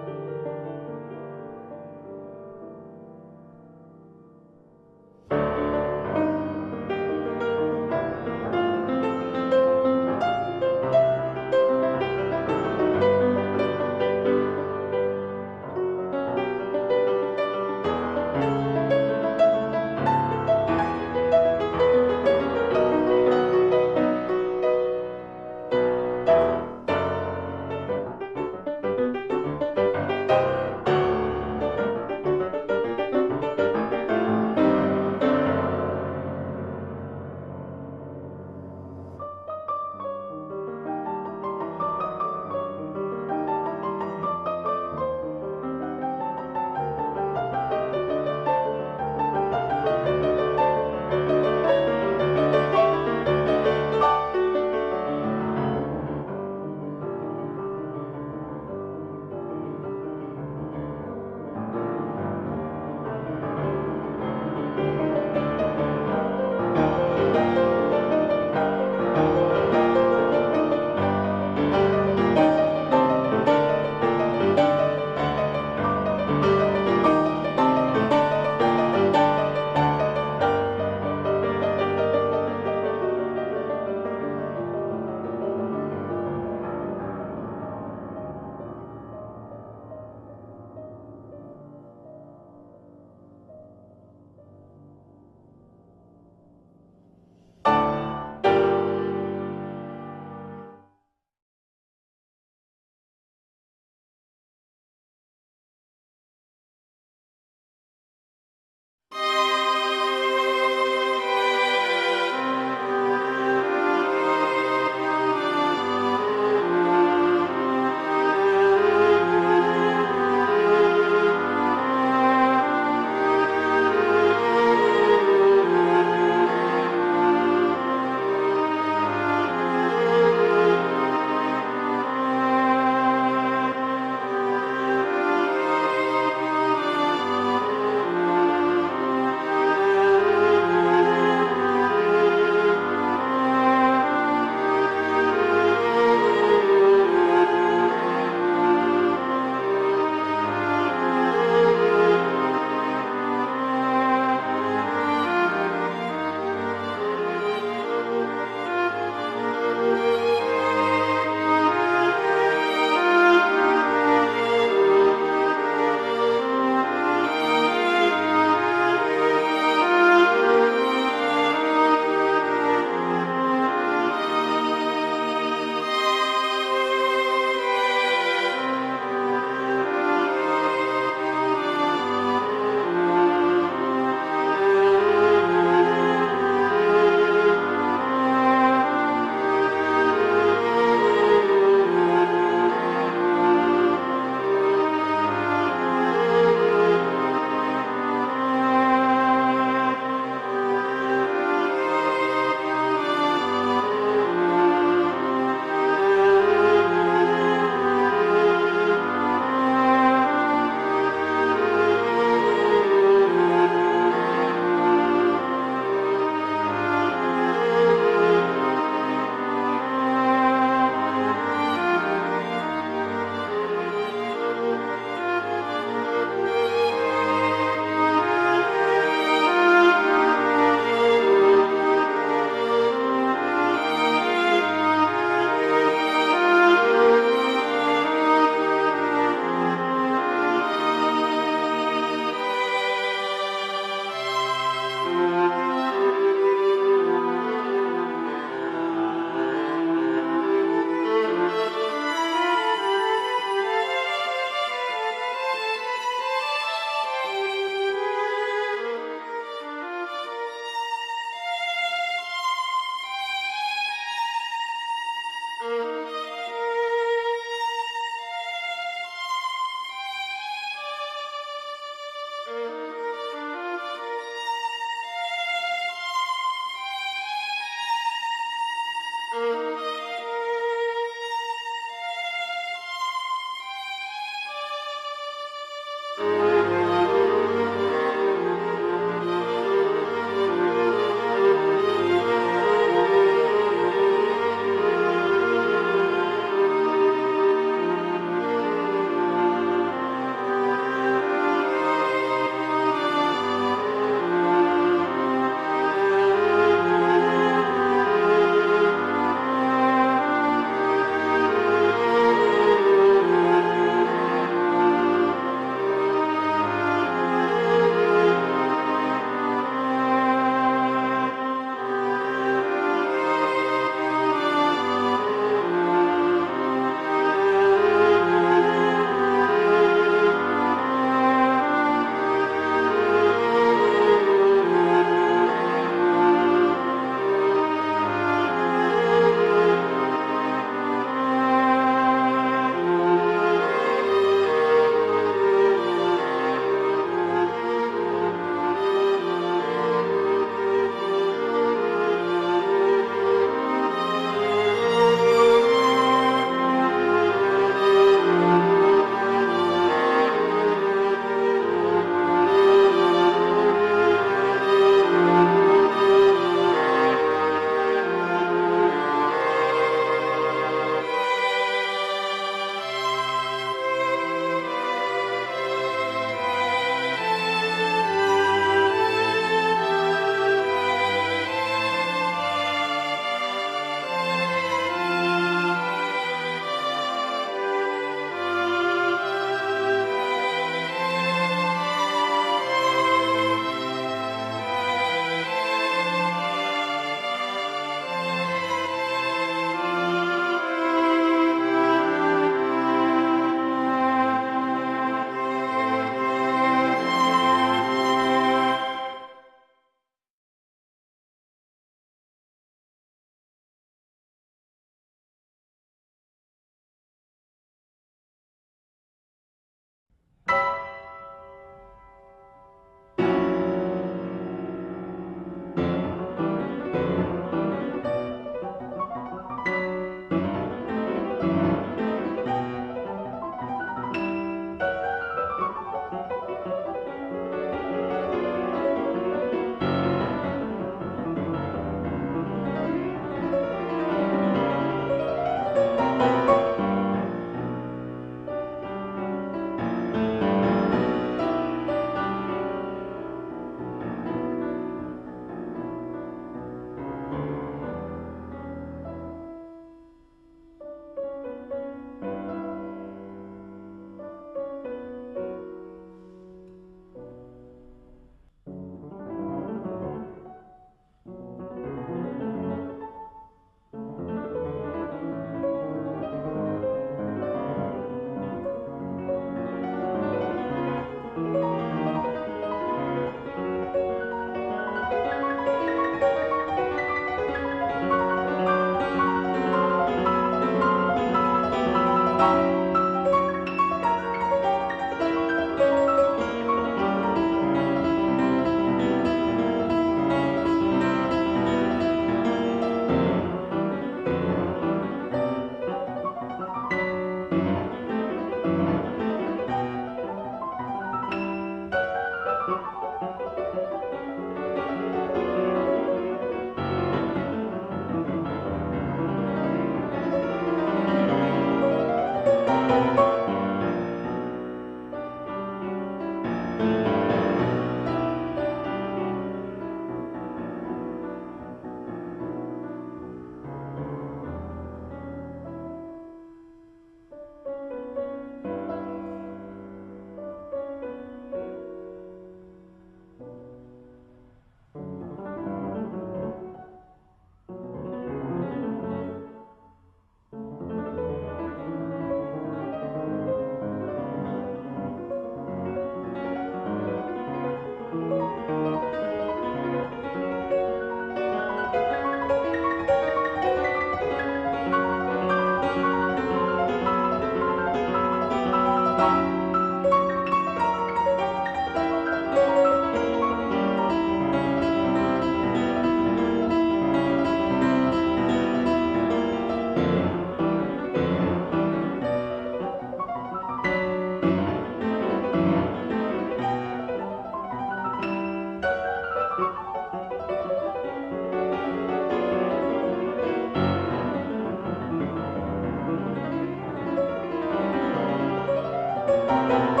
Thank you.